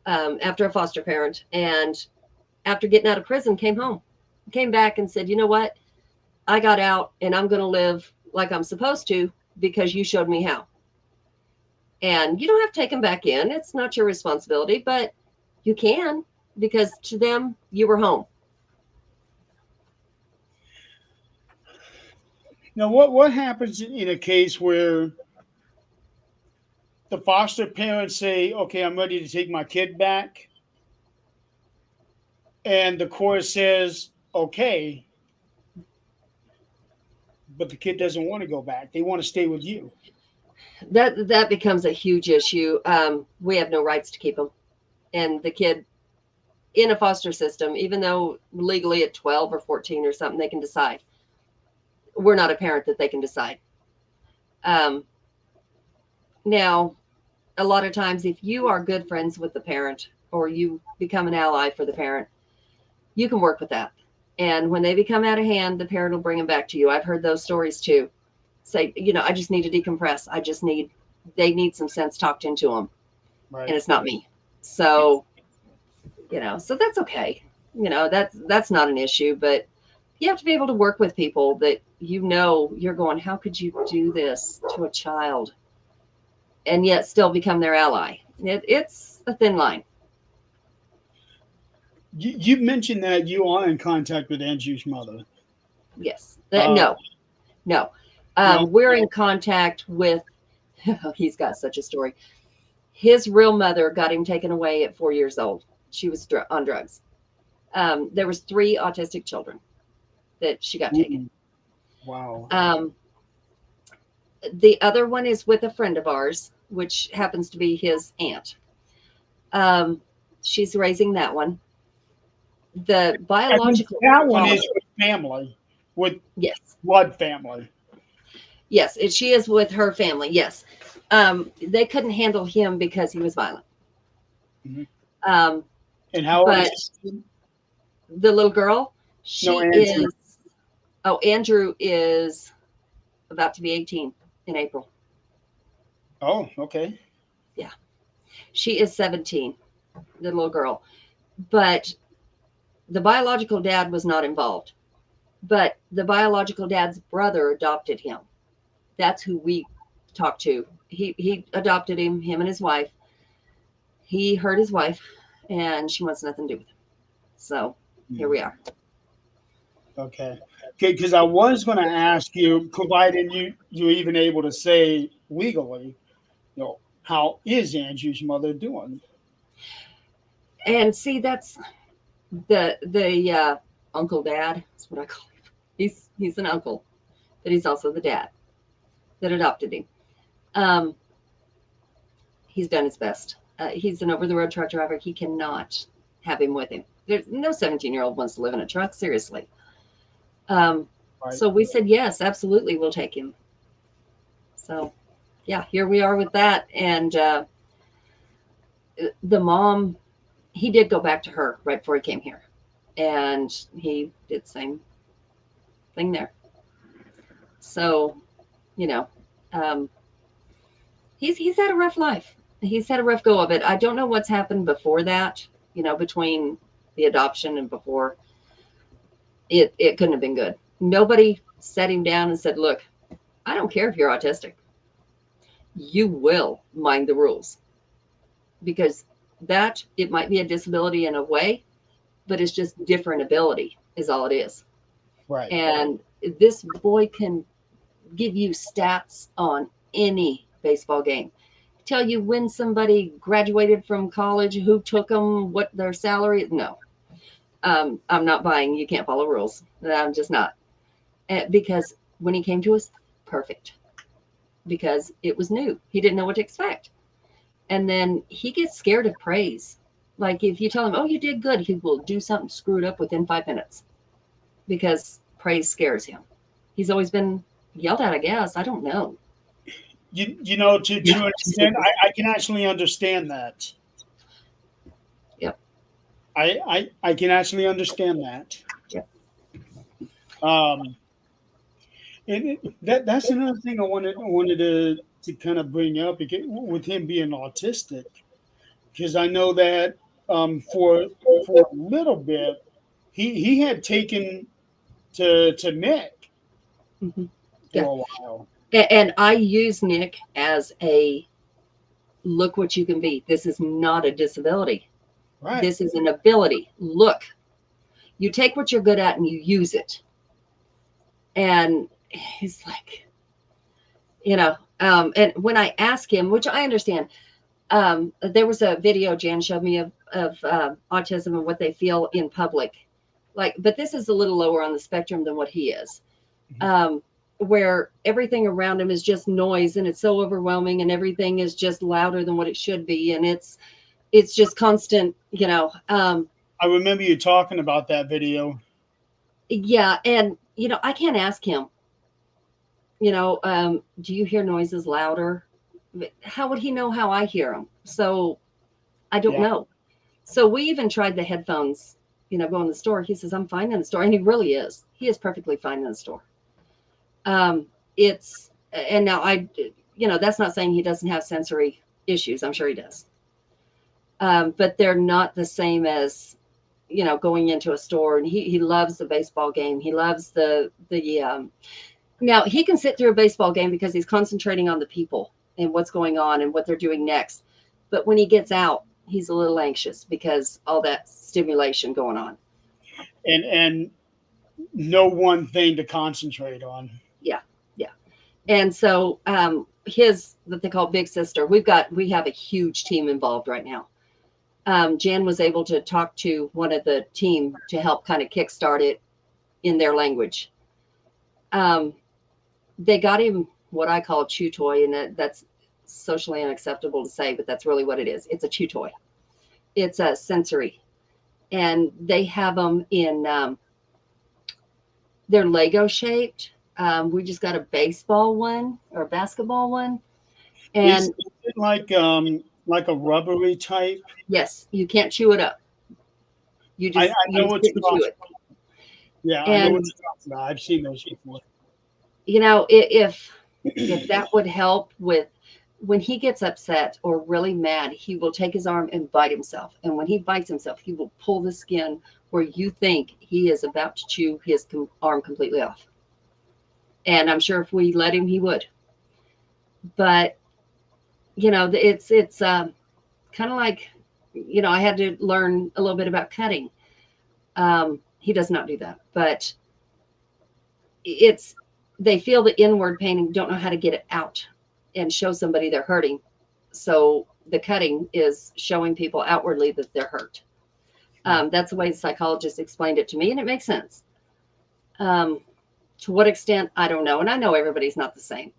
after a foster parent, and after getting out of prison, came home, came back and said, you know what? I got out and I'm going to live like I'm supposed to because you showed me how. And you don't have to take them back in. It's not your responsibility, but you can, because to them, you were home. Now, what happens in a case where the foster parents say, "Okay, I'm ready to take my kid back," and the court says, "Okay," but the kid doesn't want to go back. They want to stay with you. That becomes a huge issue. We have no rights to keep them. And the kid in a foster system, even though legally at 12 or 14 or something, they can decide. We're not a parent that they can decide. Um, Now, a lot of times, if you are good friends with the parent or you become an ally for the parent, you can work with that. And when they become out of hand, the parent will bring them back to you. I've heard those stories too. Say, I just need to decompress. They need some sense talked into them. And Right. it's not me. So, so that's okay. That's not an issue. But you have to be able to work with people that you're going, how could you do this to a child and yet still become their ally? It's a thin line. You mentioned that you are in contact with Andrew's mother. Yes. Uh, No, no. no, We're in contact with, he's got such a story. His real mother got him taken away at 4 years old. She was on drugs. There was 3 autistic children that she got taken. Ooh, wow. Um, the other one is with a friend of ours, which happens to be his aunt. Um, she's raising that one. The And then biological that one father, is with family, with yes, blood family. yes, she is with her family. Yes, they couldn't handle him because he was violent. Mhm. Um, And how old but is he? the little girl, No, she Andrew. is. Oh, Andrew is about to be 18 in April. Oh, okay. Yeah, she is 17, the little girl. But the biological dad was not involved. But the biological dad's brother adopted him. That's who we talked to. He adopted him and his wife. He hurt his wife, and she wants nothing to do with him. So here Hmm. we are. Okay. Okay, because I was going to ask you, providing you're even able to say legally, how is Andrew's mother doing? And see, that's the uncle dad. That's what I call him. He's an uncle, but he's also the dad that adopted him. Um, he's done his best. He's an over the road truck driver. He cannot have him with him. There's no 17-year-old wants to live in a truck. Seriously. Um, Right. so we said yes, absolutely, we'll take him. So yeah, here we are with that. And the mom, he did go back to her right before he came here, and he did the same thing there. So you know, um, he's had a rough life. He's had a rough go of it. I don't know what's happened before that. Between the adoption and before, it couldn't have been good. Nobody sat him down and said, "Look, I don't care if you're autistic. You will mind the rules because that it might be a disability in a way, but it's just different ability is all it is." Right. And this boy can give you stats on any baseball game, tell you when somebody graduated from college, who took them, what their salary. No, I'm not buying. You can't follow rules. I'm just not. Because when he came to us, perfect, because it was new. He didn't know what to expect. And then he gets scared of praise. Like if you tell him, "Oh, you did good," he will do something screwed up within 5 minutes because praise scares him. He's always been yelled at, I guess. I don't know. To an extent, I can actually understand that. Yep. I can actually understand that. Yep. Um, that's another thing I wanted to kind of bring up with him being autistic, because I know that for a little bit he had taken to Nick Hmm. Yeah. for a while. And I use Nick as a look what you can be. This is not a disability. Right. This is an ability. Look, you take what you're good at and you use it. And he's like, and when I ask him, which I understand, there was a video Jan showed me of autism and what they feel in public. But this is a little lower on the spectrum than what he is. Mhm. Um, where everything around him is just noise and it's so overwhelming and everything is just louder than what it should be. And it's just constant, I remember you talking about that video. yeah. And, I can't ask him, do you hear noises louder? How would he know how I hear them? So I don't Yeah. know. So we even tried the headphones, go in the store. He says, "I'm fine in the store." And he really is. He is perfectly fine in the store. Um, and now that's not saying he doesn't have sensory issues. I'm sure he does. But they're not the same as going into a store, and he loves the baseball game. He loves the now he can sit through a baseball game because he's concentrating on the people and what's going on and what they're doing next. But when he gets out, he's a little anxious because all that stimulation going on. And no one thing to concentrate on. Yeah, yeah. And so his what they call big sister, we have a huge team involved right now. Jan was able to talk to one of the team to help kind of kickstart it in their language. Um, they got him what I call a chew toy, and that's socially unacceptable to say, but that's really what it is. It's a chew toy. It's a sensory, and they have them in they're Lego shaped. We just got a baseball one or a basketball one, and Is it like a rubbery type? yes, you can't chew it up. I You know just what sit you're and chew talking. it. Yeah, I know what And you're talking about. I've seen those before. if that would help with when he gets upset or really mad, he will take his arm and bite himself. And when he bites himself, he will pull the skin where you think he is about to chew his arm completely off. And I'm sure if we let him, he would. But it's kind of like I had to learn a little bit about cutting. He does not do that, but it's they feel the inward pain and don't know how to get it out and show somebody they're hurting. So the cutting is showing people outwardly that they're hurt. That's the way the psychologist explained it to me, and it makes sense. Um, to what extent, I don't know, and I know everybody's not the same,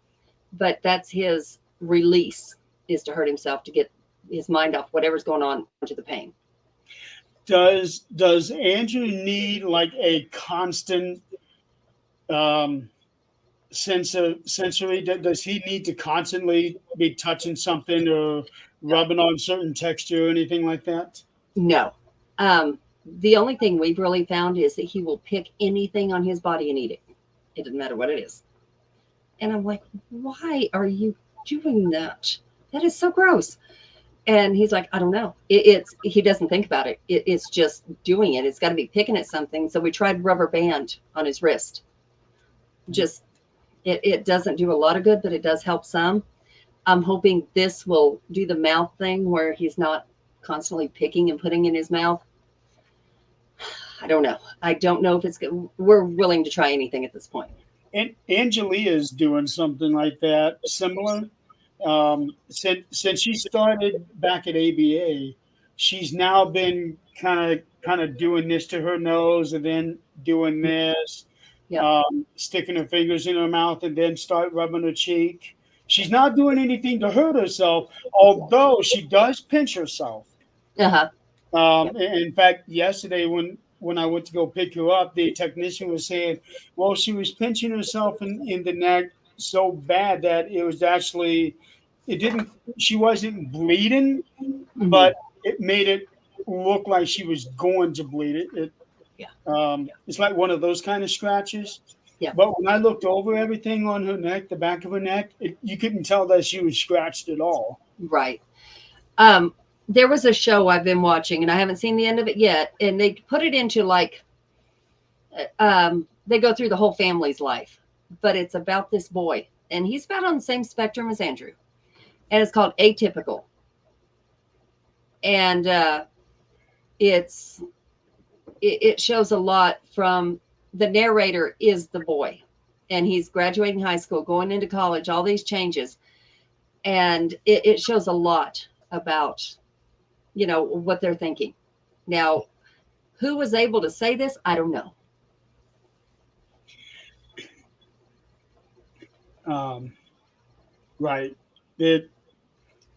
but that's his release is to hurt himself to get his mind off whatever's going on onto the pain. Does Andrew need like a constant um, sensory? Does he need to constantly be touching something or No, rubbing on certain texture or anything like that? no. The only thing we've really found is that he will pick anything on his body and eat it. It doesn't matter what it is. And I'm like, why are you doing that? That is so gross. And he's like, I don't know. He doesn't think about it. It's just doing it. It's got to be picking at something. So we tried rubber band on his wrist. Just it doesn't do a lot of good, but it does help some. I'm hoping this will do the mouth thing where he's not constantly picking and putting in his mouth. I don't know. I don't know if it's good. We're willing to try anything at this point. And Angelia's doing something like that, similar. Since she started back at ABA, she's now been kind of doing this to her nose and then doing this, Yeah. sticking her fingers in her mouth and then start rubbing her cheek. She's not doing anything to hurt herself, although she does pinch herself. Uh huh. Yeah. In fact, yesterday when I went to go pick her up, the technician was saying, well, she was pinching herself in the neck so bad that it was actually it didn't she wasn't bleeding, Hmm. but it made it look like she was going to bleed. Yeah. It's like one of those kind of scratches. Yeah. But when I looked over everything on her neck, the back of her neck, you couldn't tell that she was scratched at all. Right. Um, there was a show I've been watching, and I haven't seen the end of it yet. And they put it into like they go through the whole family's life, but it's about this boy, and he's about on the same spectrum as Andrew, and it's called Atypical, and it's it shows a lot from the narrator is the boy, and he's graduating high school, going into college, all these changes, and it shows a lot about what they're thinking. Now, who was able to say this? I don't know. Um, right. It,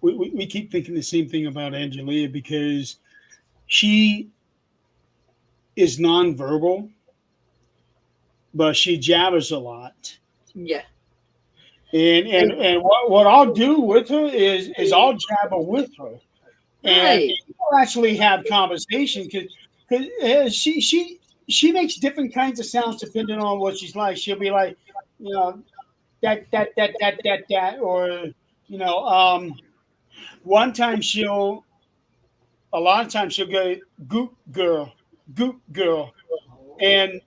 we keep thinking the same thing about Angelia because she is nonverbal, but she jabbers a lot. Yeah. And what I'll do with her is I'll jabber with her, and Right. we'll actually have conversation because she makes different kinds of sounds depending on what she's like. She'll be like, you know, that, or you know, one time she'll a lot of times she'll go goop girl. Goop Girl, and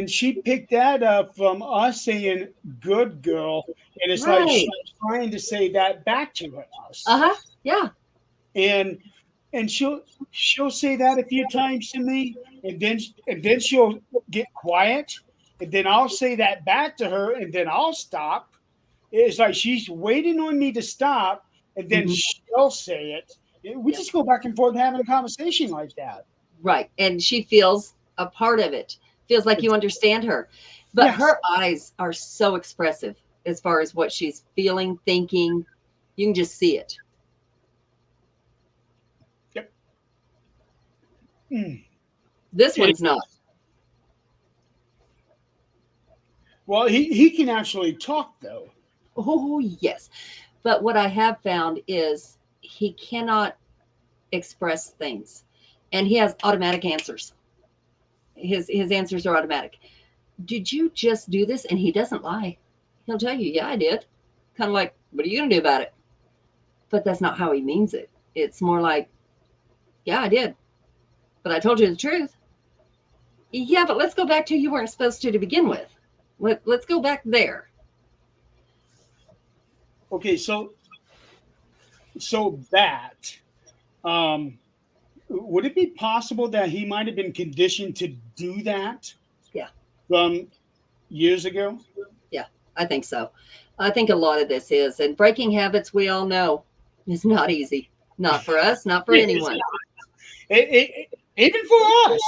she picked that up from us saying "good girl," and it's like Right. she's trying to say that back to us, Uh-huh. Yeah. and she'll say that a few times to me, and then she'll get quiet, and then I'll say that back to her, and then I'll stop. It's like she's waiting on me to stop, and then Mhm. she'll say it. We Yeah. just go back and forth having a conversation like that. Right. And she feels a part of it. Feels like you It's, understand her. But yes. her eyes are so expressive as far as what she's feeling, thinking. You can just see it. Yep. Mm. This And, one's not. well, he can actually talk though. Oh, yes. But what I have found is he cannot express things and he has automatic answers. His answers are automatic. Did you just do this? And he doesn't lie. He'll tell you, yeah, I did. Kind of like, what are you going to do about it? But that's not how he means it. It's more like, yeah, I did. But I told you the truth. Yeah, but let's go back to you weren't supposed to begin with. Let's go back there. Okay, so that um, would it be possible that he might have been conditioned to do that Yeah, from years ago? yeah, I think so. I think a lot of this is, and breaking habits, we all know, is not easy. Not for us, not for It's anyone. even for us,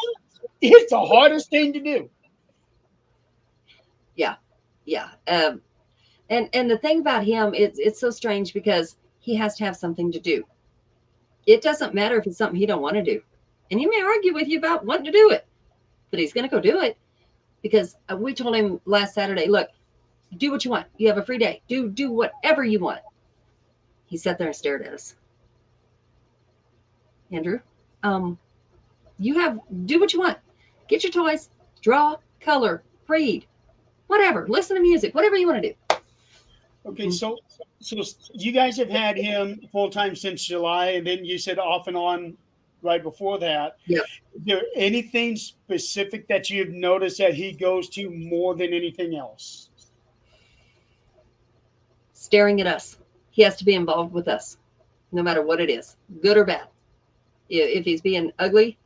it's the hardest thing to do. Yeah, yeah. And the thing about him, it's so strange because he has to have something to do. It doesn't matter if it's something he don't want to do, and he may argue with you about wanting to do it, but he's going to go do it because we told him last Saturday, look, do what you want. You have a free day. Do whatever you want. He sat there and stared at us. Andrew, um, you have do what you want. Get your toys, draw, color, read, whatever. Listen to music, whatever you want to do. Okay, Mm-hmm. so you guys have had him full time since July, and then you said off and on right before that. Yep. Is there anything specific that you've noticed that he goes to more than anything else? Staring at us. He has to be involved with us, no matter what it is, good or bad. If he's being ugly,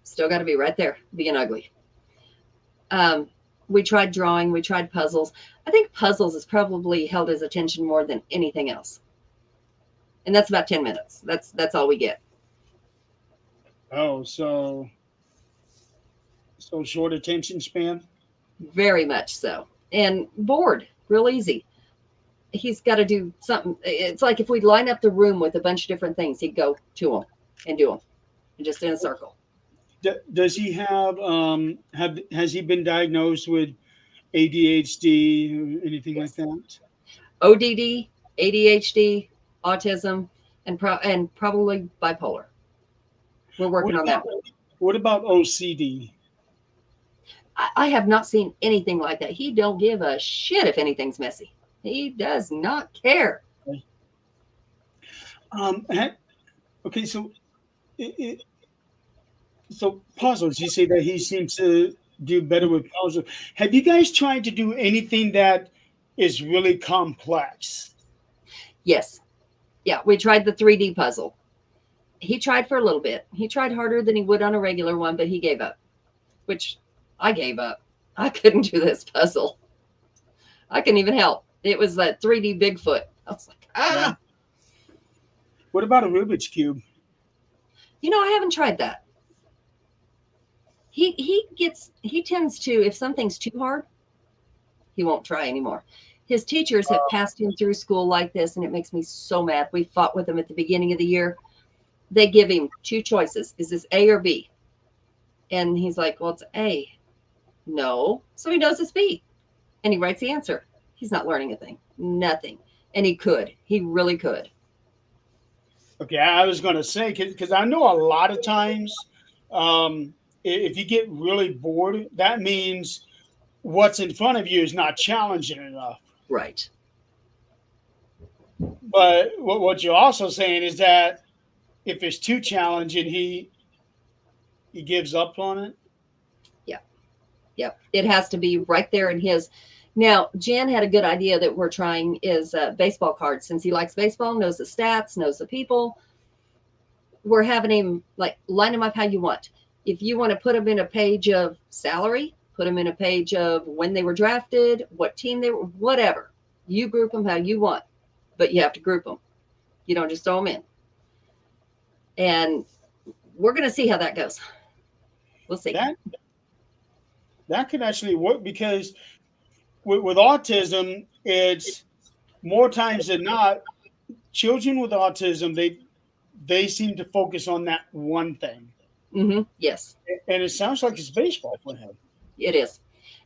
still got to be right there being ugly. Um, we tried drawing, we tried puzzles. I think puzzles has probably held his attention more than anything else, and that's about 10 minutes. That's all we get. Oh, so short attention span. Very much so, and bored, real easy. He's got to do something. It's like if we line up the room with a bunch of different things, he'd go to them and do them, and just in a circle. Does he have has he been diagnosed with ADHD or anything like Yes. that? ODD, ADHD, autism, and probably bipolar. We're What working on about that one. OCD? I have not seen anything like that. He don't give a shit if anything's messy. He does not care. Ha- okay, it, so puzzles. You say that he seems to do better with puzzles. Have you guys tried to do anything that is really complex? Yes. Yeah, we tried the 3D puzzle. He tried for a little bit. He tried harder than he would on a regular one, but he gave up, which I gave up. I couldn't do this puzzle. I couldn't even help. It was that 3D Bigfoot. I was like, Yeah. ah, What about a Rubik's cube? I haven't tried that. He tends to, if something's too hard, he won't try anymore. His teachers have passed him through school like this, and it makes me so mad. We fought with him at the beginning of the year. They give him two choices. Is this A or B? And he's like, well, it's A. No. So he knows it's B. And he writes the answer. He's not learning a thing. Nothing. And he could. He really could. Okay, I was going to say because I know a lot of times, if you get really bored, that means what's in front of you is not challenging enough. Right. But what you're also saying is that if it's too challenging, he gives up on it. Yeah. Yep. It has to be right there in his. Now, Jan had a good idea that we're trying is baseball cards. Since he likes baseball, knows the stats, knows the people, we're having him like line them up how you want. If you want to put them in a page of salary, put them in a page of when they were drafted, what team they were, whatever. You group them how you want, but you have to group them. You don't just throw them in. And we're going to see how that goes. We'll see. That could actually work because with autism, it's more times than not, children with autism, they seem to focus on that one thing. Yes, And it sounds like it's baseball for him. it is.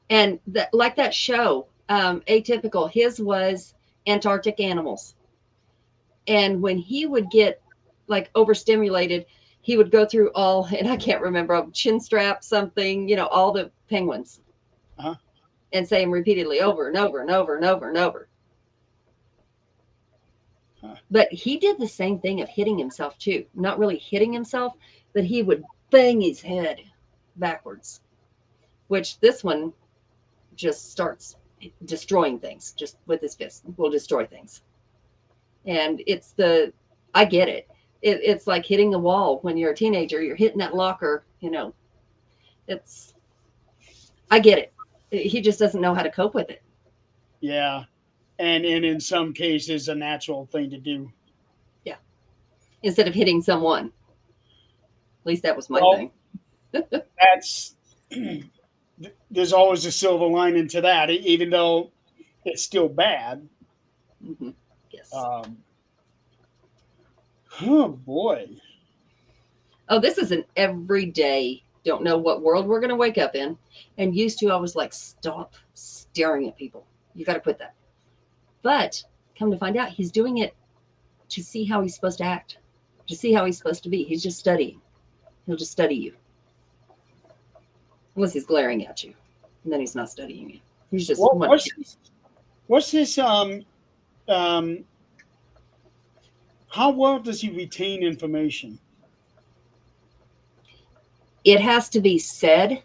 And like that show, Atypical, his was Antarctic animals. And when he would get like overstimulated, he would go through all, and I can't remember, chin strap, something, all the penguins, Uh-huh. and say them repeatedly over and over and over and over and over. Huh. But he did the same thing of hitting himself too. Not really hitting himself, but he would bang his head backwards, which this one just starts destroying things just with his fist. Will destroy things. And I get it. It's like hitting the wall when you're a teenager. You're hitting that locker, I get it. He just doesn't know how to cope with it. Yeah. And in some cases, a natural thing to do. Yeah. Instead of hitting someone. At least that was my thing. That's there's always a silver lining to that, even though it's still bad. Mm-hmm. Yes. Oh boy. Oh, this is an everyday. Don't know what world we're going to wake up in. And used to, I was like, stop staring at people. You got to quit that. But come to find out, he's doing it to see how he's supposed to act, to see how he's supposed to be. He's just studying. He'll just study you. Unless he's glaring at you. And then he's not studying you. He's just what's this how well does he retain information? It has to be said,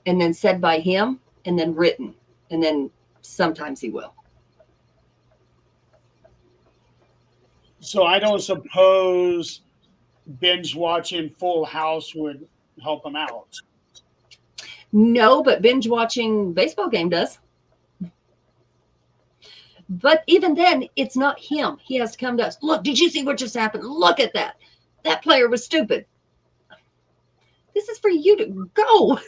and then said by him, and then written. And then sometimes he will. So I don't suppose binge watching Full House would help him out. No, but binge watching baseball game does. But even then, it's not him. He has to come to us. Look, did you see what just happened? Look at that. That player was stupid. This is for you to go.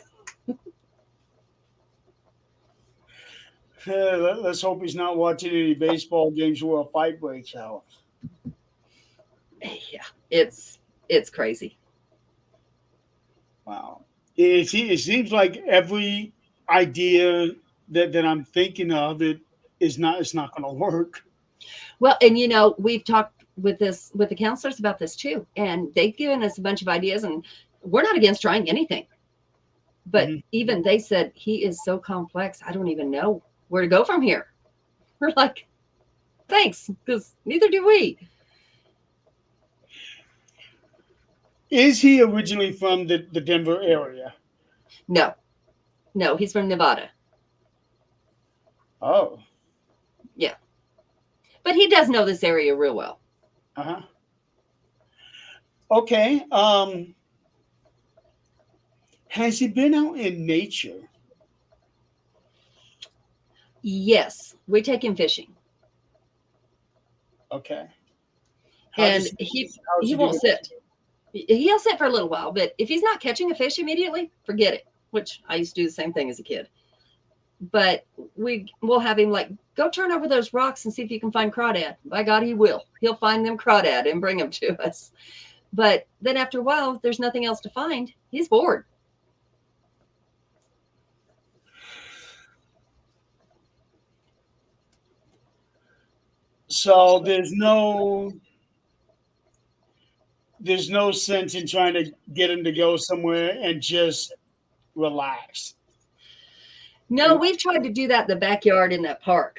Let's hope he's not watching any baseball games where a fight breaks out. Yeah, it's crazy. Wow. It seems like every idea that I'm thinking of it's not going to work. Well, and we've talked with the counselors about this too, and they've given us a bunch of ideas, and we're not against trying anything. But even they said he is so complex, I don't even know where to go from here. We're like, thanks, because neither do we. Is he originally from the Denver area? No, he's from Nevada. Oh. Yeah. But he does know this area real well. Uh-huh. Okay. Has he been out in nature? Yes, we take him fishing. Okay. And he won't sit. He'll sit for a little while, but if he's not catching a fish immediately, forget it, which I used to do the same thing as a kid. But we'll have him like, go turn over those rocks and see if you can find crawdad. By God, he will. He'll find them crawdad and bring them to us. But then after a while, if there's nothing else to find, he's bored. So there's no sense in trying to get him to go somewhere and just relax. No, we've tried to do that in the backyard in that park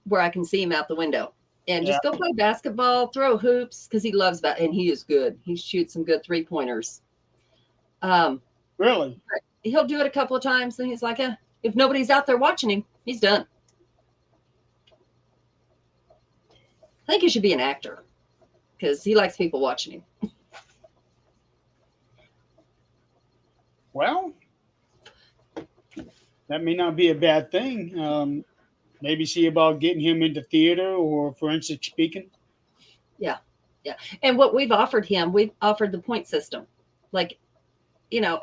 where I can see him out the window and just go play basketball, throw hoops, because he loves that. And he is good. He shoots some good 3-pointers. Really? He'll do it a couple of times, and he's like, if nobody's out there watching him, he's done. I think he should be an actor because he likes people watching him. Well, that may not be a bad thing. Maybe see about getting him into theater or forensic speaking. Yeah. Yeah. And what we've offered him, we've offered the point system. Like, you know,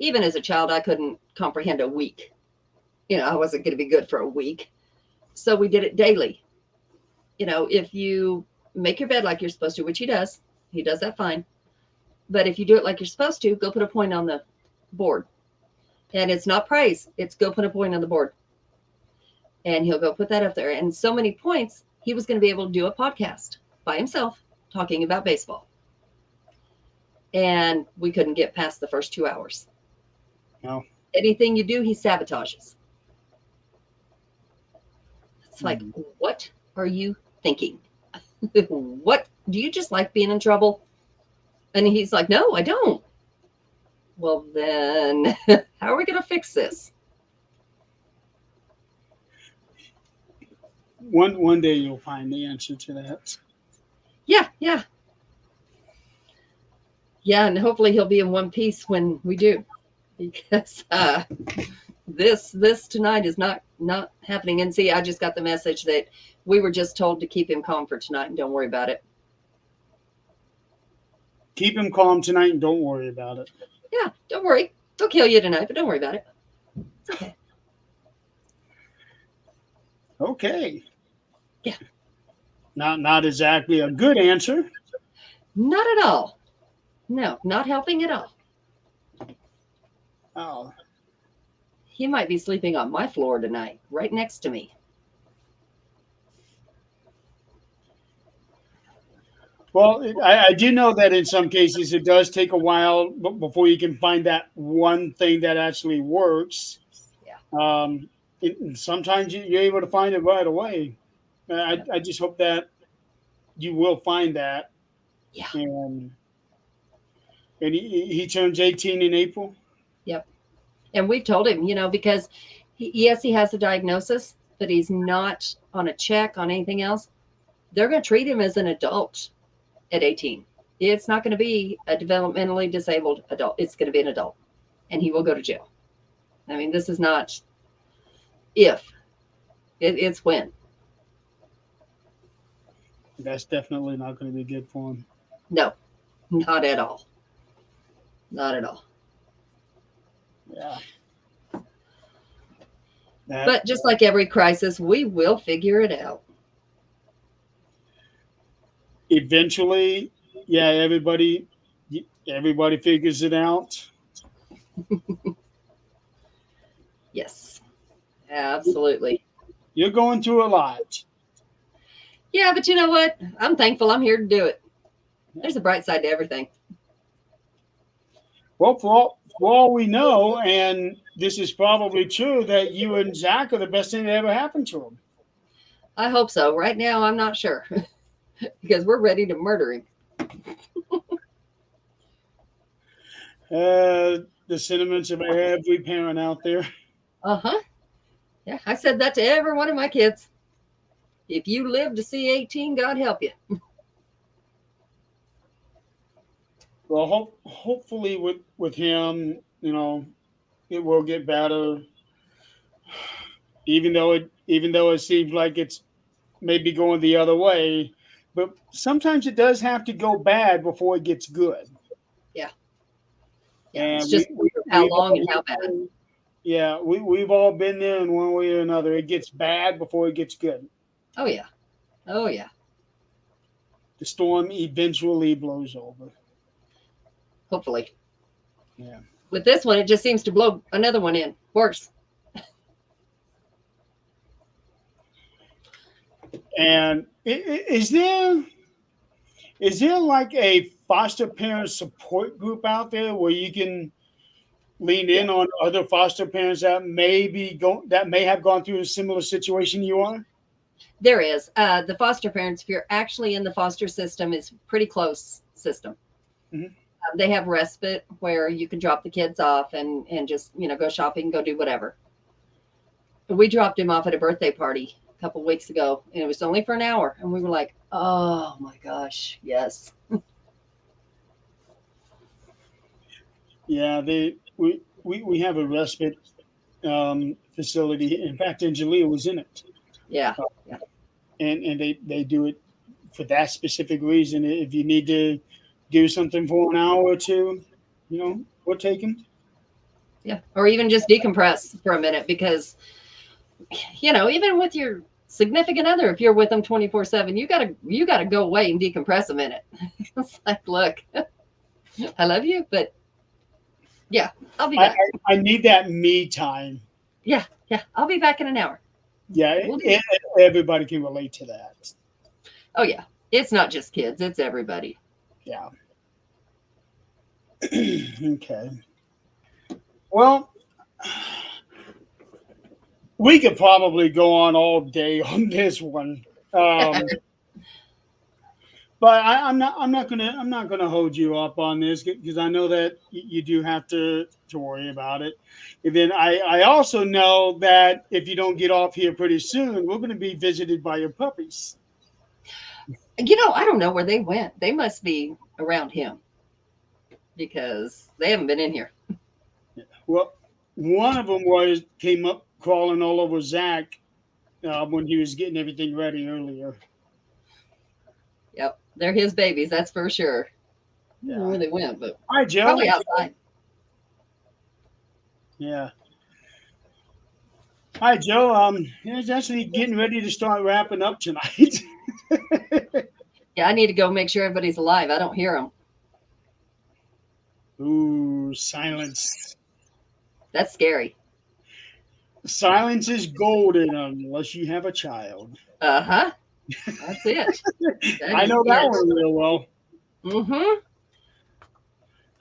even as a child, I couldn't comprehend a week. I wasn't going to be good for a week. So we did it daily. If you make your bed like you're supposed to, which he does that fine. But if you do it like you're supposed to, go put a point on the board. And it's not praise, it's go put a point on the board. And he'll go put that up there. And so many points, he was going to be able to do a podcast by himself talking about baseball. And we couldn't get past the first 2 hours. No. Anything you do, he sabotages. It's like, what are you thinking? What? Do you just like being in trouble? And he's like, no, I don't. Well, then how are we going to fix this? One day you'll find the answer to that. Yeah. Yeah, and hopefully he'll be in one piece when we do. Because this tonight is not happening. And see, I just got the message that we were just told to keep him calm for tonight and don't worry about it. Keep him calm tonight and don't worry about it. Yeah, don't worry. They'll kill you tonight, but don't worry about it. It's okay. Okay. Yeah. Not exactly a good answer. Not at all. No, not helping at all. Oh. He might be sleeping on my floor tonight, right next to me. Well, I do know that in some cases it does take a while before you can find that one thing that actually works. Yeah. Sometimes you're able to find it right away. I just hope that you will find that. Yeah. And he turns 18 in April. Yep. And we've told him, because yes, he has a diagnosis, but he's not on a check on anything else. They're going to treat him as an adult at 18. It's not going to be a developmentally disabled adult. It's going to be an adult, and he will go to jail. I mean, this is not if, it's when. That's definitely not going to be good for him. No, not at all. Not at all. Yeah. But just like every crisis, we will figure it out. Eventually, yeah, everybody figures it out. Yes, absolutely. You're going through a lot. Yeah, but you know what? I'm thankful I'm here to do it. There's a bright side to everything. Well, for all we know, and this is probably true, that you and Zach are the best thing that ever happened to him. I hope so. Right now, I'm not sure because we're ready to murder him. The sentiments of every parent out there. Uh-huh. Yeah, I said that to every one of my kids. If you live to see 18, God help you. Well, hopefully with him, it will get better. Even though it seems like it's maybe going the other way, but sometimes it does have to go bad before it gets good. Yeah. And it's just how long and how bad. Yeah, we've all been there in one way or another. It gets bad before it gets good. Oh yeah. Oh yeah. The storm eventually blows over. Hopefully. Yeah. With this one, it just seems to blow another one in. Worse. And is there like a foster parent support group out there where you can lean in on other foster parents that may have gone through a similar situation you are? There is. The foster parents, if you're actually in the foster system, is pretty close system. Mm-hmm. They have respite where you can drop the kids off and just go shopping, go do whatever. We dropped him off at a birthday party a couple weeks ago, and it was only for an hour, and we were like, "Oh my gosh, yes, Yeah, we have a respite facility. In fact, Angelia was in it, yeah, uh, yeah, and they do it for that specific reason. If you need to do something for an hour or two, we'll take them. yeah," or even just decompress for a minute because even with your significant other, if you're with them 24/7, you gotta go away and decompress a minute. It's like, look, I love you, but yeah, I'll be I, back. I I need that me time. Yeah, yeah, I'll be back in an hour. Yeah, We'll do. everybody can relate to that. Oh yeah, it's not just kids; it's everybody. Yeah. Okay. Well, we could probably go on all day on this one. Um, but I'm not gonna hold you up on this because I know that you do have to worry about it. And then I also know that if you don't get off here pretty soon, we're gonna be visited by your puppies. I don't know where they went. They must be around him because they haven't been in here. Well, one of them came up crawling all over Zach when he was getting everything ready earlier. Yep, they're his babies, that's for sure. I don't know Yeah. where they went, but Hi, Joe. probably outside. Yeah. Hi, Joe. It's actually getting ready to start wrapping up tonight. Yeah, I need to go make sure everybody's alive. I don't hear them. Ooh, silence. That's scary. Silence is golden unless you have a child. Uh huh. That's it. That I is know that it. one real well. Mm-hmm.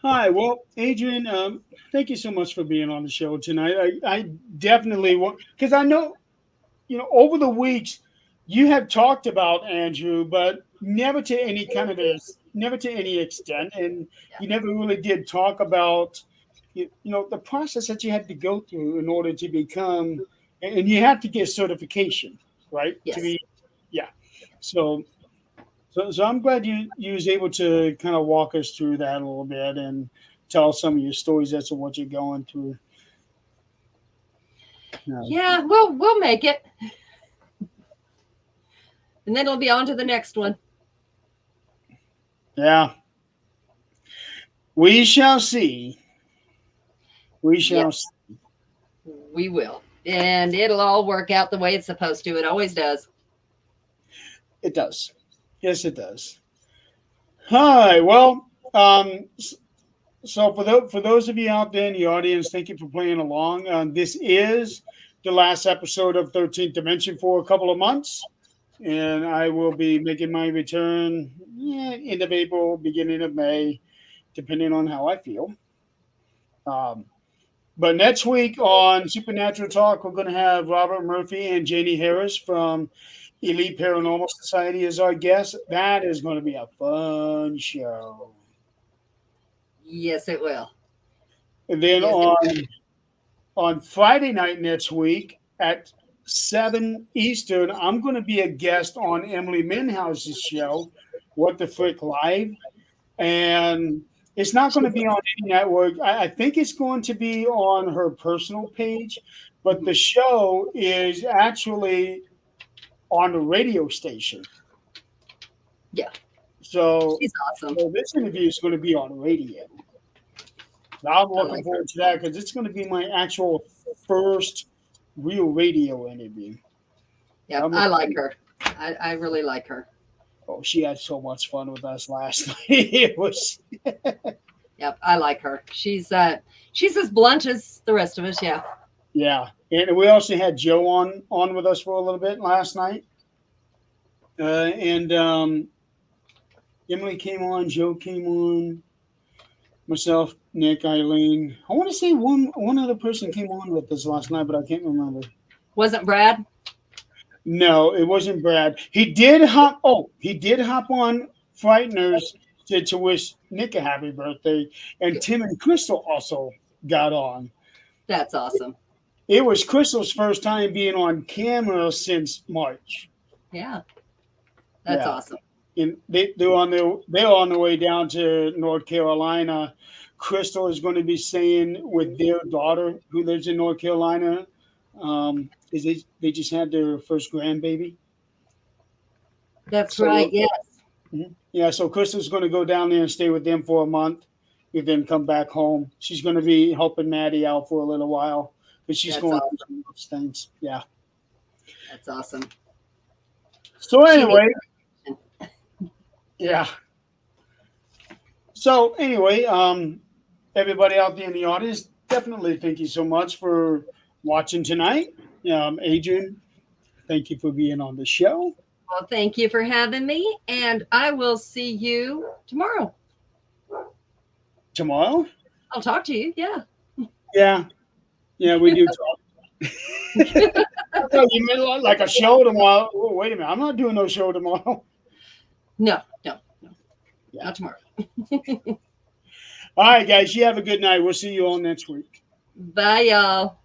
Hi, well, Adrian, thank you so much for being on the show tonight. I definitely want because I know over the weeks you have talked about Andrew, but never to any kind of this, never to any extent, and Yeah. you never really did talk about the process that you had to go through in order to become, and you have to get certification, right? To Yes. be, yeah. So so I'm glad you was able to kind of walk us through that a little bit and tell some of your stories as to what you're going through. Yeah. Yeah. We'll make it, and then it'll be on to the next one. Yeah. We shall see. We shall Yes, see. we will, and it'll all work out the way it's supposed to. It always does. It does. Yes, it does. Hi. Well, so for those of you out there in the audience, thank you for playing along. This is the last episode of 13th Dimension for a couple of months, and I will be making my return end of April, beginning of May, depending on how I feel. Um, but next week on Supernatural Talk, we're going to have Robert Murphy and Janie Harris from Elite Paranormal Society as our guest. That is going to be a fun show. Yes, it will. And then Yes, it will. on Friday night next week at 7 Eastern, I'm going to be a guest on Emily Minhouse's show, What the Frick Live. And it's not going to be on any network. I think it's going to be on her personal page, but Mhm. the show is actually on the radio station. Yeah, So, she's awesome. so this interview is going to be on radio. I'm I looking like her. forward to that because it's going to be my actual first real radio interview. Yep, I'm I looking, like her. I really like her. oh, she had so much fun with us last night. It was, Yep, I like her. She's as blunt as the rest of us. Yeah. yeah. And we also had Joe on with us for a little bit last night. And Emily came on, Joe came on, myself, Nick, Eileen. I want to say one other person came on with us last night, but I can't remember. Wasn't Brad? No, it wasn't Brad. He did hop. Oh, he did hop on Frighteners to wish Nick a happy birthday, and Good. Tim and Crystal also got on. That's awesome. It was Crystal's first time being on camera since March. Yeah, that's Yeah, awesome. and they're on their way down to North Carolina. Crystal is going to be staying with their daughter who lives in North Carolina. Is they just had their first grandbaby. That's right. So Yes, yeah, so Crystal's going to go down there and stay with them for a month, and then come back home. She's going to be helping Maddie out for a little while because she's that's going through awesome. some rough things. Yeah. That's awesome. So She needs. anyway, yeah. So anyway, everybody out there in the audience, definitely thank you so much for watching tonight. Adrian, thank you for being on the show. Well, thank you for having me, and I will see you tomorrow. Tomorrow? I'll talk to you. Yeah. Yeah, yeah, we do talk. I thought you meant like a show tomorrow. Oh, wait a minute, I'm not doing no show tomorrow. No, no, no, Yeah. not tomorrow. All right, guys, you have a good night. We'll see you all next week. Bye, y'all.